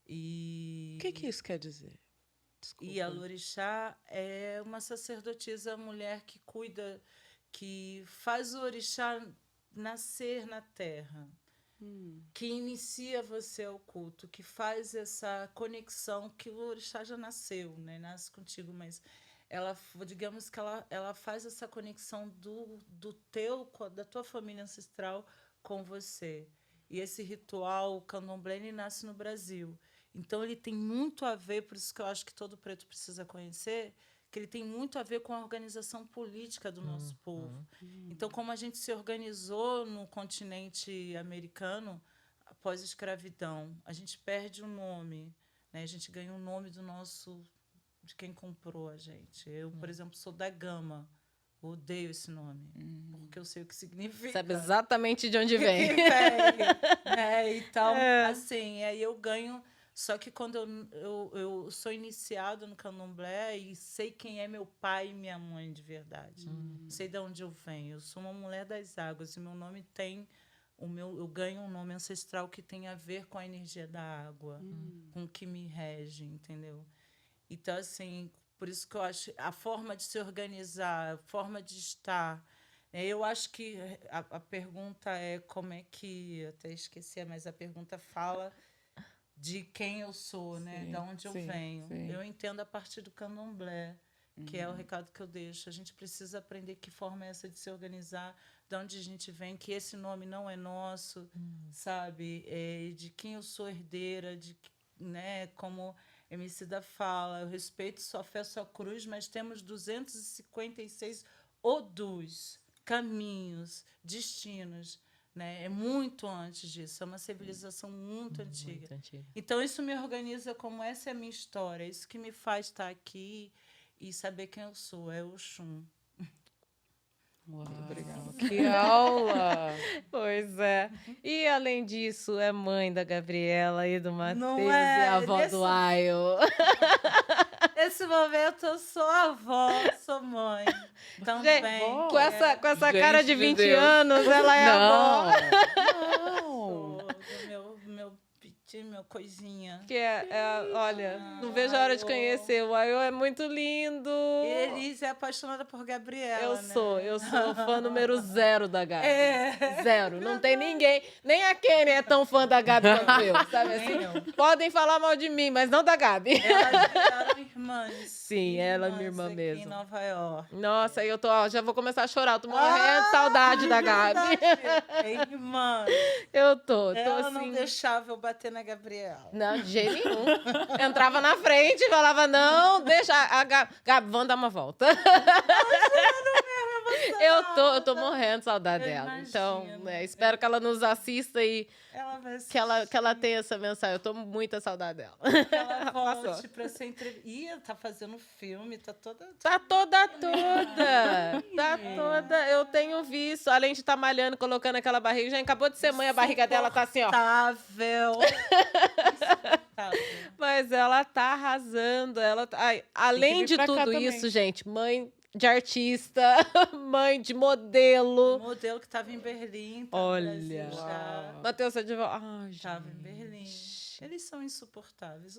E O que isso quer dizer? Desculpa. Ialorixá é uma sacerdotisa mulher que cuida, que faz o orixá nascer na terra, que inicia você ao culto, que faz essa conexão que o orixá já nasceu, né? Nasce contigo, mas ela, digamos que ela faz essa conexão da tua família ancestral com você. E esse ritual, o candomblé, ele nasce no Brasil. Então, ele tem muito a ver, por isso que eu acho que todo preto precisa conhecer, que ele tem muito a ver com a organização política do nosso povo. Então, como a gente se organizou no continente americano após a escravidão, a gente perde o nome, né? A gente ganha o nome de quem comprou a gente. Eu, por exemplo, sou da Gama. Odeio esse nome, porque eu sei o que significa. Sabe exatamente de onde Que vem. vem. Então, assim, aí eu ganho. Só que quando eu sou iniciado no candomblé e sei quem é meu pai e minha mãe de verdade. Sei de onde eu venho. Eu sou uma mulher das águas e meu nome tem eu ganho um nome ancestral que tem a ver com a energia da água, com o que me rege, entendeu? Então, assim, por isso que eu acho a forma de se organizar, a forma de estar. Eu acho que a pergunta é como é que. Até esqueci, mas a pergunta fala de quem eu sou, né? De onde eu venho. sim. Eu entendo a partir do candomblé, que é o recado que eu deixo. A gente precisa aprender que forma é essa de se organizar, de onde a gente vem, que esse nome não é nosso, sabe? De quem eu sou herdeira, né? Como Emicida fala, eu respeito sua fé, sua cruz, mas temos 256 odus, caminhos, destinos, né? É muito antes disso, é uma civilização muito antiga. Muito antiga. Então, isso me organiza como essa é a minha história, isso que me faz estar aqui e saber quem eu sou, é Oxum. Uau, Obrigada. que aula! Pois é. E, além disso, é mãe da Gabriela e do Matheus Não e é? avó do Ayo. Nesse momento, eu sou avó, sou mãe. Também. Gente, com essa Gente cara de de 20 Deus. anos, ela é avó. Não! Do meu piti, meu coisinha. Que olha, não vejo a hora de conhecer. O Ayo é muito lindo. Elise é apaixonada por Gabriela, Eu né? sou fã número 0 da Gabi. É. 0. Não tem ninguém, nem a Kenny é tão fã da Gabi quanto eu, sabe assim? Nem eu. Podem falar mal de mim, mas não da Gabi. Elas viraram irmãs. Sim, ela é minha irmã aqui mesmo. em Nova York. Nossa, aí eu já vou começar a chorar. Eu tô morrendo de saudade da Gabi. É irmã. Eu tô Ela assim. não deixava eu bater na Gabriela. Não, de jeito nenhum. Entrava na frente e falava, não, deixa a Gabi, vamos dar uma volta. Eu tô morrendo de saudade Eu dela. imagino. Então, espero que ela nos assista e Ela vai que ela tenha essa mensagem. Eu tô com muita saudade dela. que ela volte Passou. pra ser entrevistada. Ih, ela tá fazendo filme, tá toda... Tá toda. Tá toda. Eu tenho visto, além de estar malhando, colocando aquela barriga, já acabou de ser mãe, a barriga dela tá assim, ó. Insuportável. Mas ela tá arrasando. Além vir de pra cá tudo também. isso, gente, mãe de artista, mãe de O modelo. modelo que tava em Berlim. Tá Olha. No Brasil já. Matheus, você de volta. Ai, Tava em gente. Berlim. Eles são insuportáveis.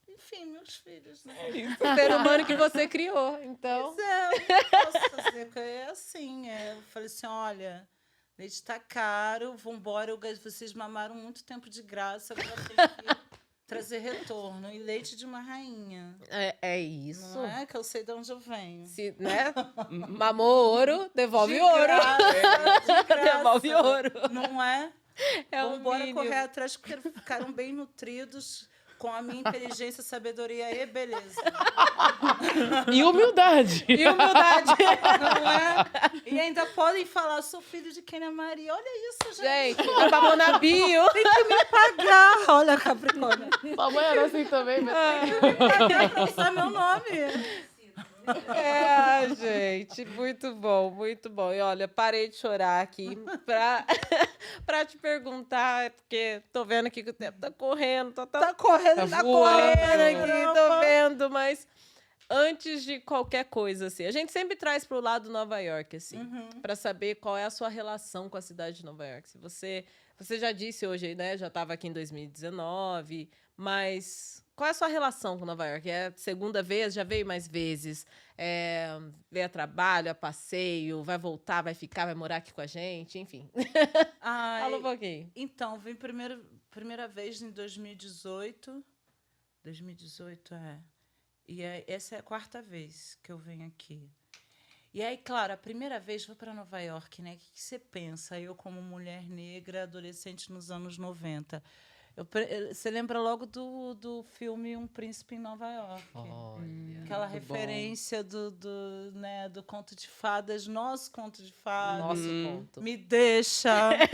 Enfim, meus filhos, né? O ser humano que você criou, então. Pois é, eu não posso fazer. É assim, eu falei assim, olha, leite tá caro, vambora, vocês mamaram muito tempo de graça, agora tem que trazer retorno. E leite de uma rainha. É isso. Não é? Que eu sei de onde eu venho. Se, né? Mamou ouro, devolve De ouro. graça, de graça. Devolve ouro. Não é? É o Vambora mínimo. correr atrás, porque ficaram bem nutridos, com a minha inteligência, sabedoria e beleza. E humildade. E humildade. Não é? E ainda podem falar, sou filho de Kênia Maria. Olha isso, gente. Gente, a babou na bio. Tem que me pagar. Olha, Capricórnio. Sua mãe era assim também, mas... Pagar pra usar meu nome. Gente, muito bom, muito bom. E olha, parei de chorar aqui pra te perguntar, porque tô vendo aqui que o tempo tá correndo, Tá correndo, tá voando. correndo aqui, tô vendo, mas antes de qualquer coisa, assim, a gente sempre traz pro lado Nova York, assim, pra saber qual é a sua relação com a cidade de Nova York. Se você já disse hoje, né, já tava aqui em 2019, mas qual é a sua relação com Nova York? É a segunda vez? Já veio mais vezes? Veio a trabalho, a passeio? Vai voltar, vai ficar, vai morar aqui com a gente? Enfim, Ai, fala um pouquinho. então, vim primeira vez em 2018. 2018, E essa é a quarta vez que eu venho aqui. E aí, claro, a primeira vez vou para Nova York, né? O que você pensa? Eu, como mulher negra, adolescente nos anos 90. Você lembra logo do filme Um Príncipe em Nova York? Aquela muito referência do conto de fadas, nosso conto de fadas. Nosso conto. Me deixa,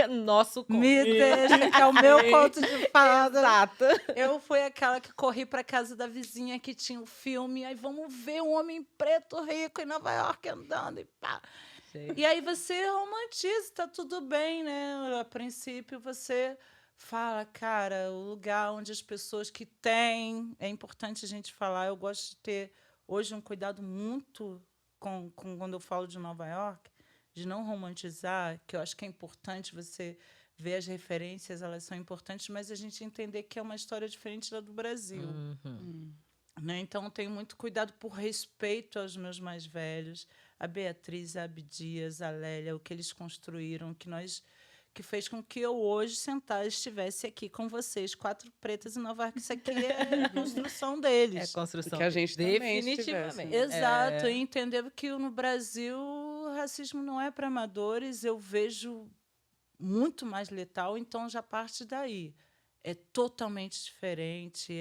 Nosso conto. me deixa, que é o meu conto de fadas. Exato. Eu fui aquela que corri para casa da vizinha que tinha o filme, aí vamos ver um homem preto rico em Nova York andando e pá. E aí você romantiza, tá tudo bem, né? A princípio você fala, cara, o lugar onde as pessoas que têm, é importante a gente falar, eu gosto de ter hoje um cuidado muito com quando eu falo de Nova York, de não romantizar, que eu acho que é importante você ver as referências, elas são importantes, mas a gente entender que é uma história diferente da do Brasil. Né? Então, eu tenho muito cuidado por respeito aos meus mais velhos, a Beatriz, a Abdias, a Lélia, o que eles construíram, que fez com que eu hoje estivesse aqui com vocês, 4 pretas em Nova York. Isso aqui é a construção deles. É construção. Que a gente também definitivamente. estivesse. Exato. E entender que no Brasil o racismo não é para amadores, eu vejo muito mais letal, então já parte daí. É totalmente diferente,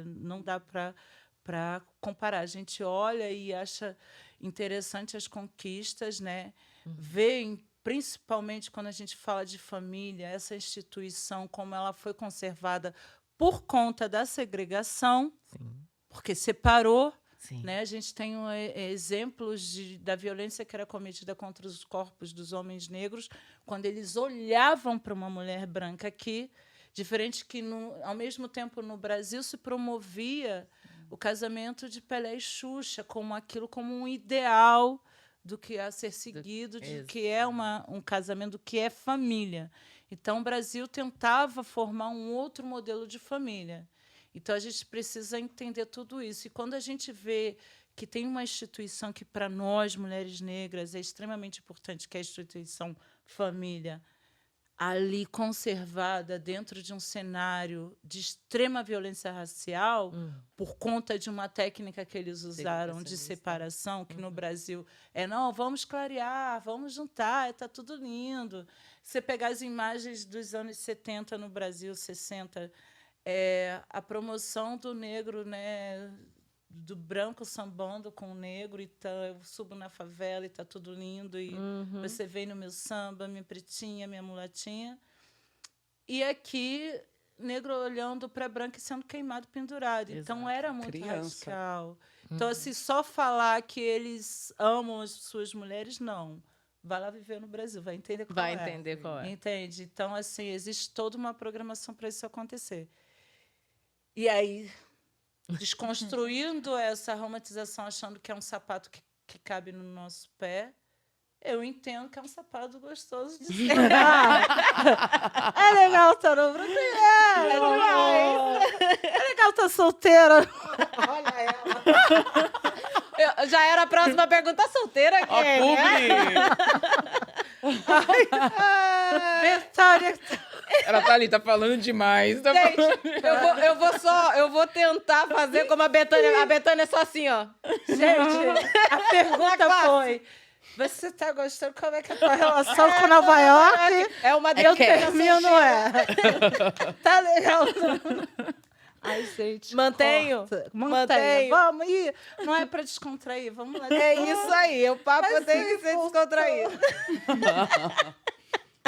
não dá para comparar. A gente olha e acha interessante as conquistas, né? Vê, principalmente quando a gente fala de família, essa instituição, como ela foi conservada por conta da segregação, porque separou. Né? A gente tem exemplos da violência que era cometida contra os corpos dos homens negros quando eles olhavam para uma mulher branca aqui, diferente que, ao mesmo tempo, no Brasil se promovia o casamento de Pelé e Xuxa como um ideal do que a ser seguido, de que é um casamento, do que é família. Então, o Brasil tentava formar um outro modelo de família. Então, a gente precisa entender tudo isso. E quando a gente vê que tem uma instituição que, para nós, mulheres negras, é extremamente importante, que é a instituição família, ali conservada dentro de um cenário de extrema violência racial, por conta de uma técnica que eles usaram de separação, que no Brasil não, vamos clarear, vamos juntar, está tudo lindo. Você pegar as imagens dos anos 70 no Brasil, 60, a promoção do negro, né, do branco sambando com o negro, então eu subo na favela e está tudo lindo, e você vem no meu samba, minha pretinha, minha mulatinha, e aqui negro olhando para branco e sendo queimado, pendurado. Exato. Então era muito radical. Então, assim, só falar que eles amam as suas mulheres, não. Vai lá viver no Brasil, vai entender qual é. Vai entender qual é. Entende? Então, assim, existe toda uma programação para isso acontecer. E aí, desconstruindo essa romantização, achando que é um sapato que cabe no nosso pé, eu entendo que é um sapato gostoso de ser. É legal estar no Brasil. É demais. É legal estar solteira. Olha ela. Já era a próxima pergunta, solteira aqui. Betânia. Ela tá ali, tá falando demais. Tá Gente, falando... eu vou tentar fazer como a Betânia. A Betânia é só assim, ó. Gente, a pergunta foi: você tá gostando? Como é que é a tua relação com Nova York? É uma eu termino, Tá legal. Ai, gente. Mantenho? corta. Mantenho. Vamos ir. Não é para descontrair. Vamos lá. É isso aí, o papo Mas tem sim, que ser voltou. descontraído.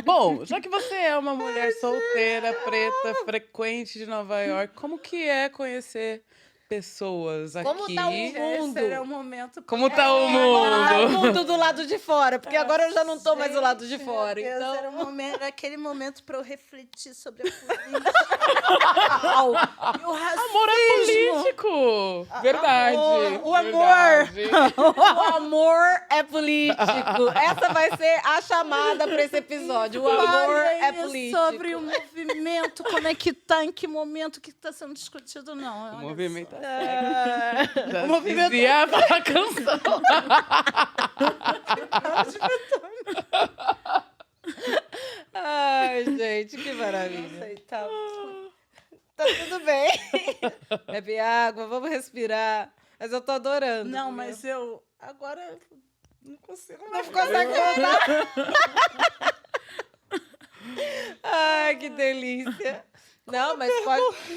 Bom, já que você é uma mulher solteira, preta, frequente de Nova York, como que é conhecer pessoas aqui? Como tá o mundo? Esse era o momento. Como tá o Ah, mundo? o mundo do lado de fora, porque agora eu já não tô mais do lado de Gente, fora. meu Deus, Então, era, era aquele momento para eu refletir sobre a política. E o racismo. Amor é político! Verdade. o amor. verdade. o amor é político. Essa vai ser a chamada para esse episódio. O amor Fale é aí político. sobre o movimento, como é que tá, em que momento que está sendo discutido, não. O olha movimento só. já O movimento- dizia a canção. Ai, gente, que maravilha. Sei, tá. Tá tudo bem. Bebe água, vamos respirar. Mas eu tô adorando. Não, viu? mas eu agora não consigo Não mais. consegue contar. Ai, que delícia. Não, mas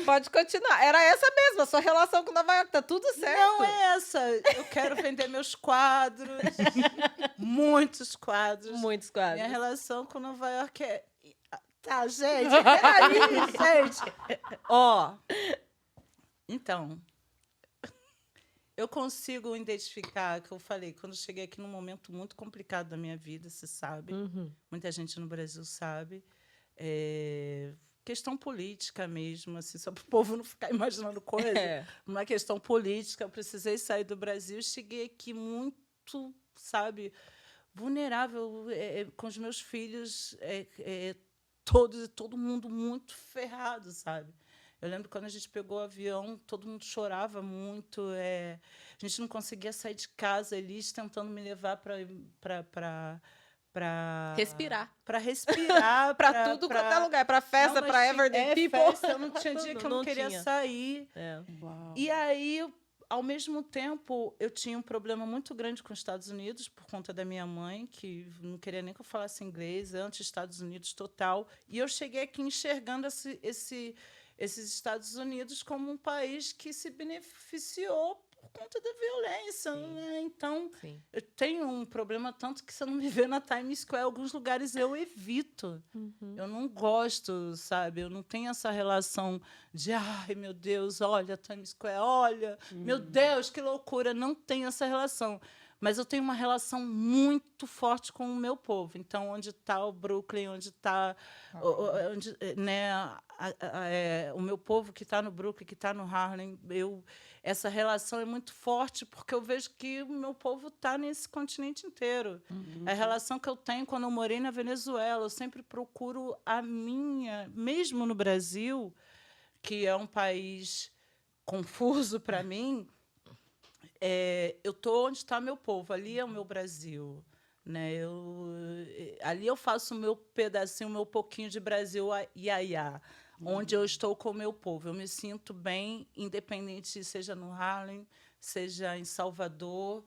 pode continuar. Era essa mesmo, a sua relação com Nova York. Tá tudo certo. Não é essa. Eu quero vender meus quadros. Muitos quadros. Muitos quadros. Minha relação com Nova York é... Tá, gente. Peraí, gente. Ó. Então. Eu consigo identificar, que eu falei, quando eu cheguei aqui num momento muito complicado da minha vida, você sabe. Uhum. Muita gente no Brasil sabe. Questão política mesmo, assim, só para o povo não ficar imaginando coisa. É. Uma questão política, eu precisei sair do Brasil, cheguei aqui muito, sabe, vulnerável, com os meus filhos, todo mundo muito ferrado, sabe? Eu lembro quando a gente pegou o avião, todo mundo chorava muito, a gente não conseguia sair de casa, eles tentando me levar para Respirar. Para respirar. Pra tudo quanto é lugar. Pra festa, Não, pra mas Everyday People. festa, eu não tinha dia que eu não queria tinha. sair. É. Uau. E aí, ao mesmo tempo, eu tinha um problema muito grande com os Estados Unidos, por conta da minha mãe, que não queria nem que eu falasse inglês, anti-Estados Unidos total. E eu cheguei aqui enxergando esses Estados Unidos como um país que se beneficiou por conta da violência, né? Então, Sim. eu tenho um problema tanto que, se eu não me ver na Times Square, alguns lugares eu evito. Uhum. Eu não gosto, sabe? Eu não tenho essa relação de, ai, meu Deus, olha, Times Square, olha, meu Deus, que loucura. Não tenho essa relação. Mas eu tenho uma relação muito forte com o meu povo. Então, onde está o Brooklyn, onde está né, o meu povo que está no Brooklyn, que está no Harlem, essa relação é muito forte, porque eu vejo que o meu povo está nesse continente inteiro. A relação que eu tenho quando eu morei na Venezuela, eu sempre procuro a minha, mesmo no Brasil, que é um país confuso para mim, eu estou onde está meu povo, ali é o meu Brasil. Né? Ali eu faço o meu pedacinho, o meu pouquinho de Brasil, iaiá, onde eu estou com o meu povo. Eu me sinto bem, independente, seja no Harlem, seja em Salvador.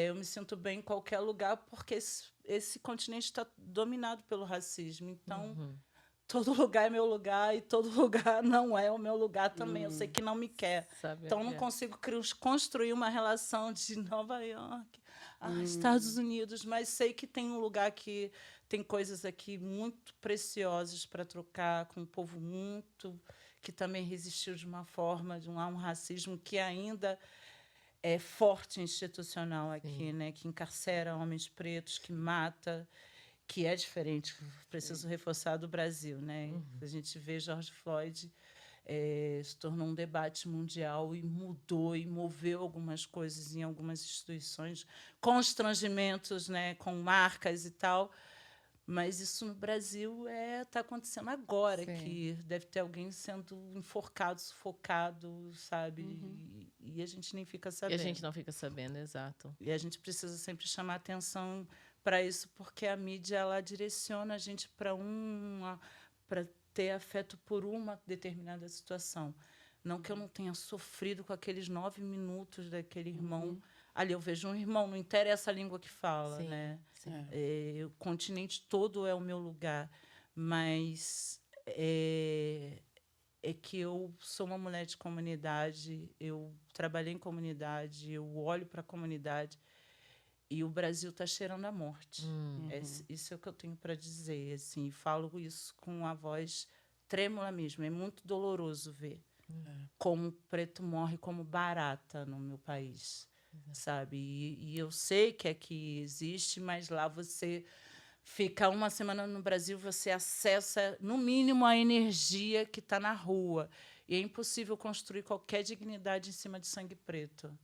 Eu me sinto bem em qualquer lugar, porque esse continente está dominado pelo racismo. Então, todo lugar é meu lugar e todo lugar não é o meu lugar também. Eu sei que não me quer. Sabe, Então, não consigo construir uma relação de Nova York, Estados Unidos, mas sei que tem um lugar que tem coisas aqui muito preciosas para trocar com um povo que também resistiu de uma forma, há um racismo que ainda é forte institucional aqui, né? Que encarcera homens pretos, que mata, que é diferente. Preciso reforçar do Brasil, né? A gente vê George Floyd se tornou um debate mundial e mudou e moveu algumas coisas em algumas instituições, constrangimentos, né, com marcas e tal. Mas isso no Brasil está acontecendo agora, Sim. que deve ter alguém sendo enforcado, sufocado, sabe? E a gente nem fica E sabendo. a gente não fica sabendo, exato. E a gente precisa sempre chamar atenção para isso, porque a mídia ela direciona a gente para ter afeto por uma determinada situação. Não que eu não tenha sofrido com aqueles 9 minutos daquele irmão. Ali eu vejo um irmão, não interessa a língua que fala, Sim, né? sim. O continente todo é o meu lugar. Mas é que eu sou uma mulher de comunidade, eu trabalhei em comunidade, eu olho para a comunidade e o Brasil está cheirando a morte. Isso é o que eu tenho para dizer. Assim, falo isso com a voz trêmula mesmo. É muito doloroso ver como o preto morre como barata no meu país, sabe? E eu sei que aqui existe, mas lá você fica uma semana no Brasil, você acessa, no mínimo, a energia que está na rua. E é impossível construir qualquer dignidade em cima de sangue preto.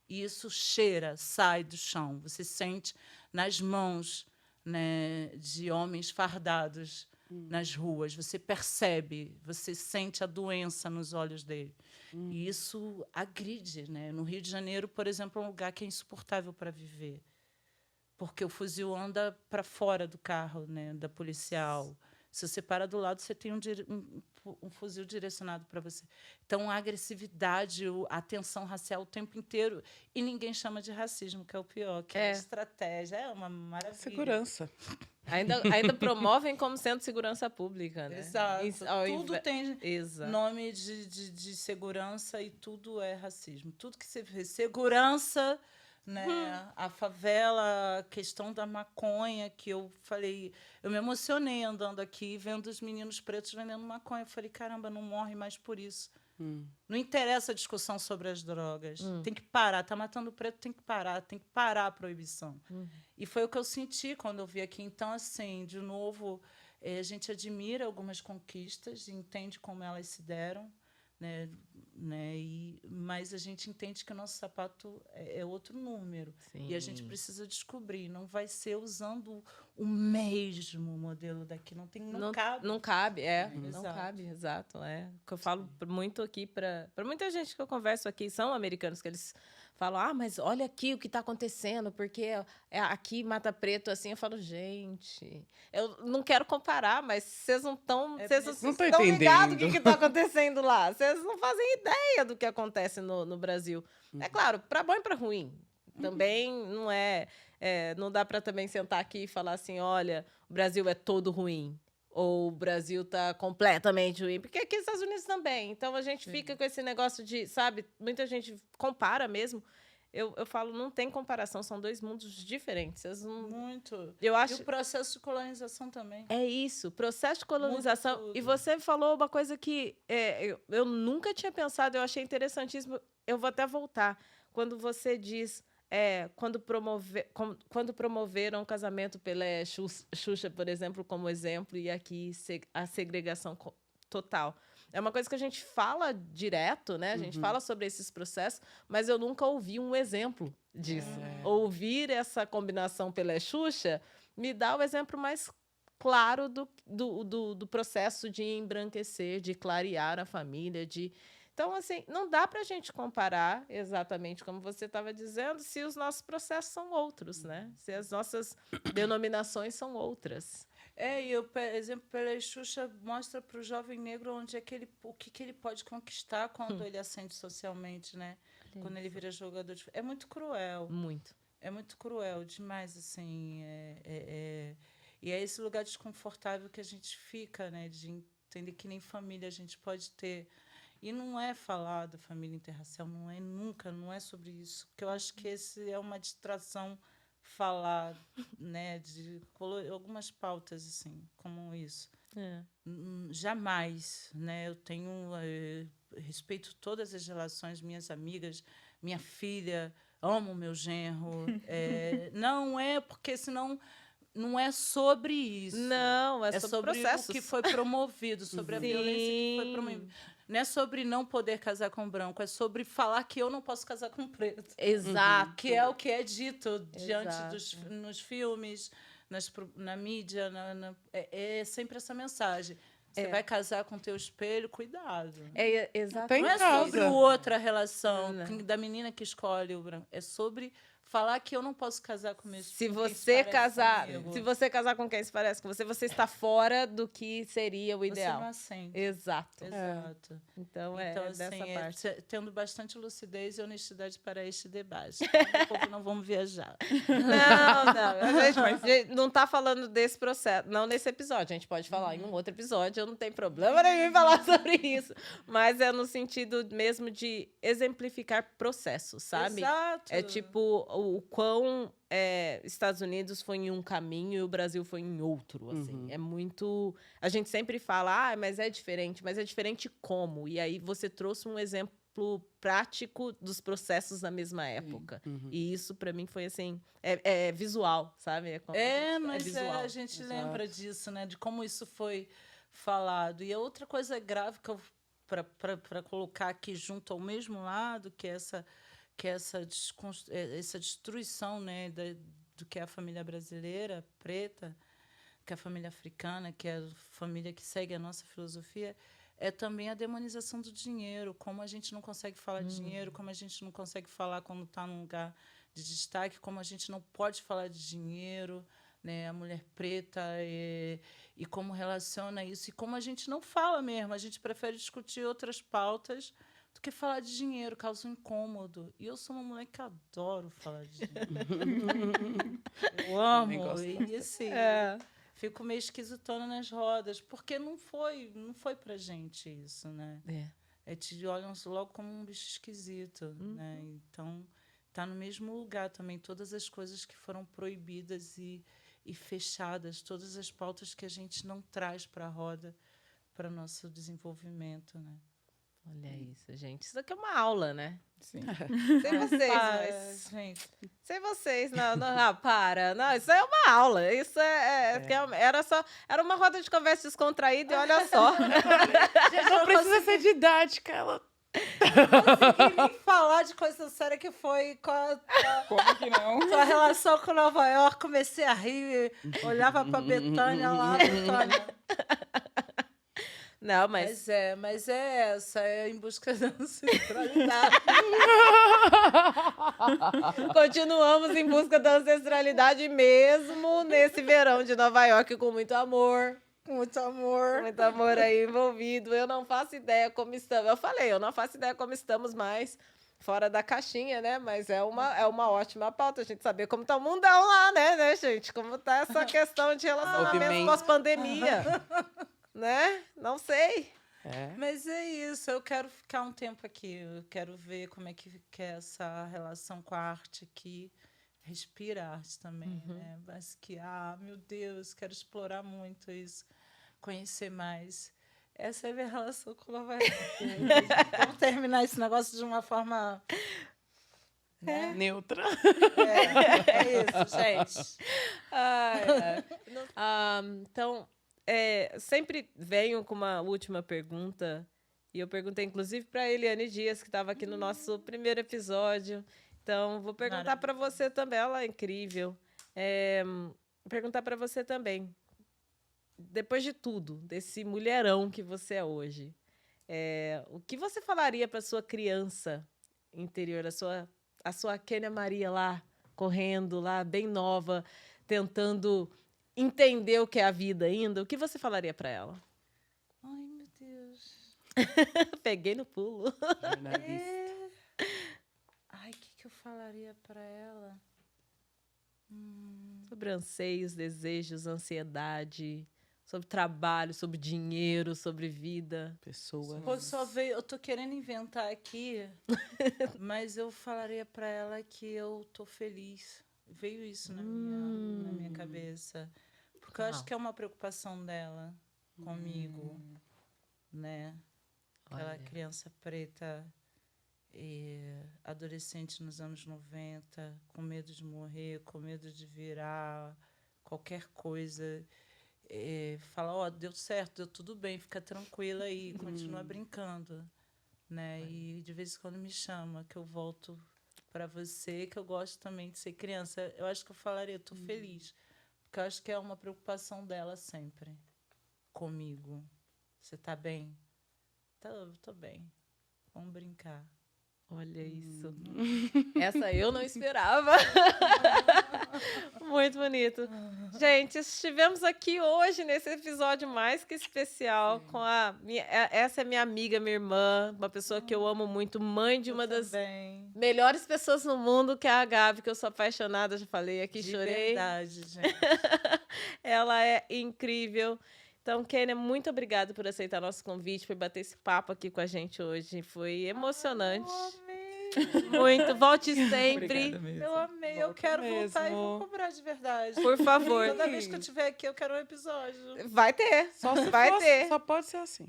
E isso cheira, sai do chão. Você sente nas mãos, né, de homens fardados nas ruas. Você percebe, você sente a doença nos olhos dele. E isso agride. Né? No Rio de Janeiro, por exemplo, é um lugar que é insuportável para viver. Porque o fuzil anda para fora do carro, né, da policial. Se você para do lado, você tem um fuzil direcionado para você. Então, a agressividade, a tensão racial o tempo inteiro. E ninguém chama de racismo, que é o pior, que é a estratégia. É uma maravilha. Segurança. Ainda promovem como sendo segurança pública, né? Exato. Tudo tem Exato. nome de segurança e tudo é racismo. Tudo que você vê. Segurança, né? A favela, a questão da maconha, que eu falei... Eu me emocionei andando aqui, vendo os meninos pretos vendendo maconha. Eu falei, caramba, não morre mais por isso. Não interessa a discussão sobre as drogas. Tem que parar. Está matando o preto, tem que parar a proibição. E foi o que eu senti quando eu vi aqui. Então, assim, de novo, a gente admira algumas conquistas, entende como elas se deram, né? Mas a gente entende que o nosso sapato é outro número. Sim. E a gente precisa descobrir. Não vai ser usando o mesmo modelo daqui. Não cabe. Não cabe, não Exato. cabe, exato. É. O que eu falo muito aqui para muita gente que eu converso aqui, são americanos, que eles falam, mas olha aqui o que está acontecendo, porque aqui Mata Preto, assim, eu falo, gente, eu não quero comparar, mas vocês não estão ligados do que está acontecendo lá. Vocês não fazem ideia do que acontece no Brasil. É claro, para bom e para ruim. Também não dá para também sentar aqui e falar assim, olha, o Brasil é todo ruim. Ou o Brasil está completamente ruim. Porque aqui nos Estados Unidos também. Então, a gente fica com esse negócio de, sabe, muita gente compara mesmo. Eu falo, não tem comparação, são dois mundos diferentes. Vocês não... Muito. Eu acho... E o processo de colonização também. É isso, processo de colonização. E você falou uma coisa que eu nunca tinha pensado, eu achei interessantíssimo. Eu vou até voltar. Quando você diz... quando promoveram o casamento Pelé, Xuxa, por exemplo, como exemplo, e aqui a segregação total. É uma coisa que a gente fala direto, né? A gente fala sobre esses processos, mas eu nunca ouvi um exemplo disso. Ouvir essa combinação Pelé-Xuxa me dá o exemplo mais claro do processo de embranquecer, de clarear a família, Então, assim, não dá para a gente comparar exatamente como você estava dizendo se os nossos processos são outros, né? Se as nossas denominações são outras. E o exemplo pela Xuxa mostra para o jovem negro o que ele pode conquistar quando ele ascende socialmente, né? Quando ele vira jogador de... É muito cruel. Muito. É muito cruel demais, assim. E é esse lugar desconfortável que a gente fica, né? De entender que nem família a gente pode ter... E não é falar da família interracial, não é sobre isso. Porque eu acho que esse é uma distração falar, né, de algumas pautas, assim, como isso. Jamais, né? Eu respeito todas as relações, minhas amigas, minha filha, amo meu genro. Não é porque senão... Não é sobre isso. Não, é sobre processos. O que foi promovido, sobre a violência que foi promovida. Não é sobre não poder casar com branco, é sobre falar que eu não posso casar com preto. Exato. Que é o que é dito nos filmes, na mídia. É sempre essa mensagem. Você vai casar com teu espelho, cuidado. Exatamente. Não é sobre outra relação da menina que escolhe o branco. É sobre Falar que eu não posso casar com meus Se com quem se você parece casar, comigo, se você casar com quem se parece com você, você está fora do que seria o você ideal. não assente. Exato. Exato. Então, Então, dessa assim, parte. tendo bastante lucidez e honestidade para este debate. Daqui a pouco não vamos viajar. Não. A gente não tá falando desse processo, não nesse episódio. A gente pode falar em um outro episódio, eu não tenho problema nenhum em falar sobre isso. Mas é no sentido mesmo de exemplificar processos, sabe? Exato. É tipo o quão Estados Unidos foi em um caminho e o Brasil foi em outro, assim. É muito... A gente sempre fala, mas é diferente como? E aí você trouxe um exemplo prático dos processos na mesma época. E isso, para mim, foi assim... É visual, sabe? Mas visual. a gente lembra disso, né? De como isso foi falado. E a outra coisa grave que eu para colocar aqui junto ao mesmo lado, que é essa destruição, né, do que é a família brasileira preta, que é a família africana, que é a família que segue a nossa filosofia, é também a demonização do dinheiro, como a gente não consegue falar de dinheiro, como a gente não consegue falar quando está num lugar de destaque, como a gente não pode falar de dinheiro, né, a mulher preta, e como relaciona isso, e como a gente não fala mesmo, a gente prefere discutir outras pautas do que falar de dinheiro, causa um incômodo. E eu sou uma mulher que adoro falar de dinheiro. Eu amo. E assim, fico meio esquisitona nas rodas, porque não foi pra gente isso, né? Te olham logo como um bicho esquisito, né? Então, tá no mesmo lugar também, todas as coisas que foram proibidas e fechadas, todas as pautas que a gente não traz para a roda, para o nosso desenvolvimento, né? Olha isso, gente. Isso aqui é uma aula, né? Sim. Sem vocês, mas... Gente, Sem vocês, não, para. Não, isso é uma aula. Isso era uma roda de conversa descontraída e olha só. Não precisa ser didática, ela... consegui nem falar de coisa séria que foi Como que não? com a relação com Nova York. Comecei a rir, olhava para Betânia lá, Betânia. Não, mas Mas é essa, é em busca da ancestralidade. continuamos em busca da ancestralidade mesmo nesse verão de Nova York com muito amor. Com muito amor. Muito amor aí envolvido. Eu não faço ideia como estamos. Eu falei, eu não faço ideia como estamos mais fora da caixinha, né? Mas é uma ótima pauta a gente saber como tá o mundão lá, né, gente? Como tá essa questão de relacionamento Movimento. pós-pandemia. Né? Não sei. Mas é isso, eu quero ficar um tempo aqui. Eu quero ver como é que é essa relação com a arte aqui. Respira arte também, né? Basquear, meu Deus, quero explorar muito isso, conhecer mais. Essa é a minha relação com Nova York. Vamos terminar esse negócio de uma forma... Né? Neutra. É isso, gente. Então, sempre venho com uma última pergunta. E eu perguntei, inclusive, para a Eliane Dias, que estava aqui no nosso primeiro episódio. Então, vou perguntar para você também. Ela é incrível. Perguntar para você também. Depois de tudo, desse mulherão que você é hoje, o que você falaria para sua criança interior, a sua Kênia Maria lá, correndo lá, bem nova, tentando entender o que é a vida ainda? O que você falaria para ela? Ai, meu Deus. Peguei no pulo. Ai, o que eu falaria para ela? Sobre anseios, desejos, ansiedade, sobre trabalho, sobre dinheiro, sobre vida. Pessoas. Pô, só veio, eu tô querendo inventar aqui, mas eu falaria para ela que eu tô feliz. Veio isso na minha cabeça. Porque eu acho que é uma preocupação dela comigo, né? Aquela criança preta, adolescente nos anos 90, com medo de morrer, com medo de virar qualquer coisa. Fala, deu certo, deu tudo bem, fica tranquila aí, continua brincando, né? E de vez em quando me chama, que eu volto para você, que eu gosto também de ser criança. Eu acho que eu falaria, tô feliz, porque eu acho que é uma preocupação dela sempre comigo. Você tá bem? Tô bem. Vamos brincar. Olha isso. Essa eu não esperava. Muito bonito. Gente, estivemos aqui hoje nesse episódio mais que especial com essa é minha amiga, minha irmã, uma pessoa que eu amo muito, mãe de uma das melhores pessoas no mundo, que é a Gabi, que eu sou apaixonada, já falei aqui, De chorei. verdade, gente. Ela é incrível. Então, Kênia, muito obrigada por aceitar nosso convite, por bater esse papo aqui com a gente hoje. Foi emocionante. Eu amei. Muito. Volte sempre. Obrigada mesmo. Eu amei. Eu Volta quero mesmo. voltar e vou cobrar de verdade. Por favor. Toda vez que eu estiver aqui, eu quero um episódio. Vai ter. Só se Vai fosse- ter. Só pode ser assim.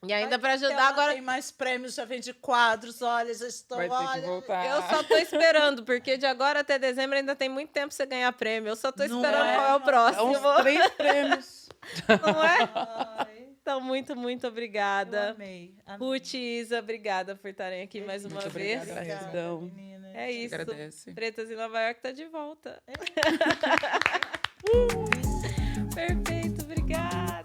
E ainda para Ela ajudar agora. tem mais prêmios, já vende quadros, olha, já estou, Vai ter que olha. voltar. Eu só tô esperando, porque de agora até dezembro ainda tem muito tempo pra você ganhar prêmio. Eu só tô Não esperando é? qual é o É próximo. uns 3 prêmios. Não é? Ai, Então, muito, muito eu obrigada. amei. Ruth e Isa, obrigada por estarem aqui mais uma Muito vez. obrigada. Gratidão. meninas. É isso. Agradece. Pretas em Nova York tá de volta. Perfeito, obrigada.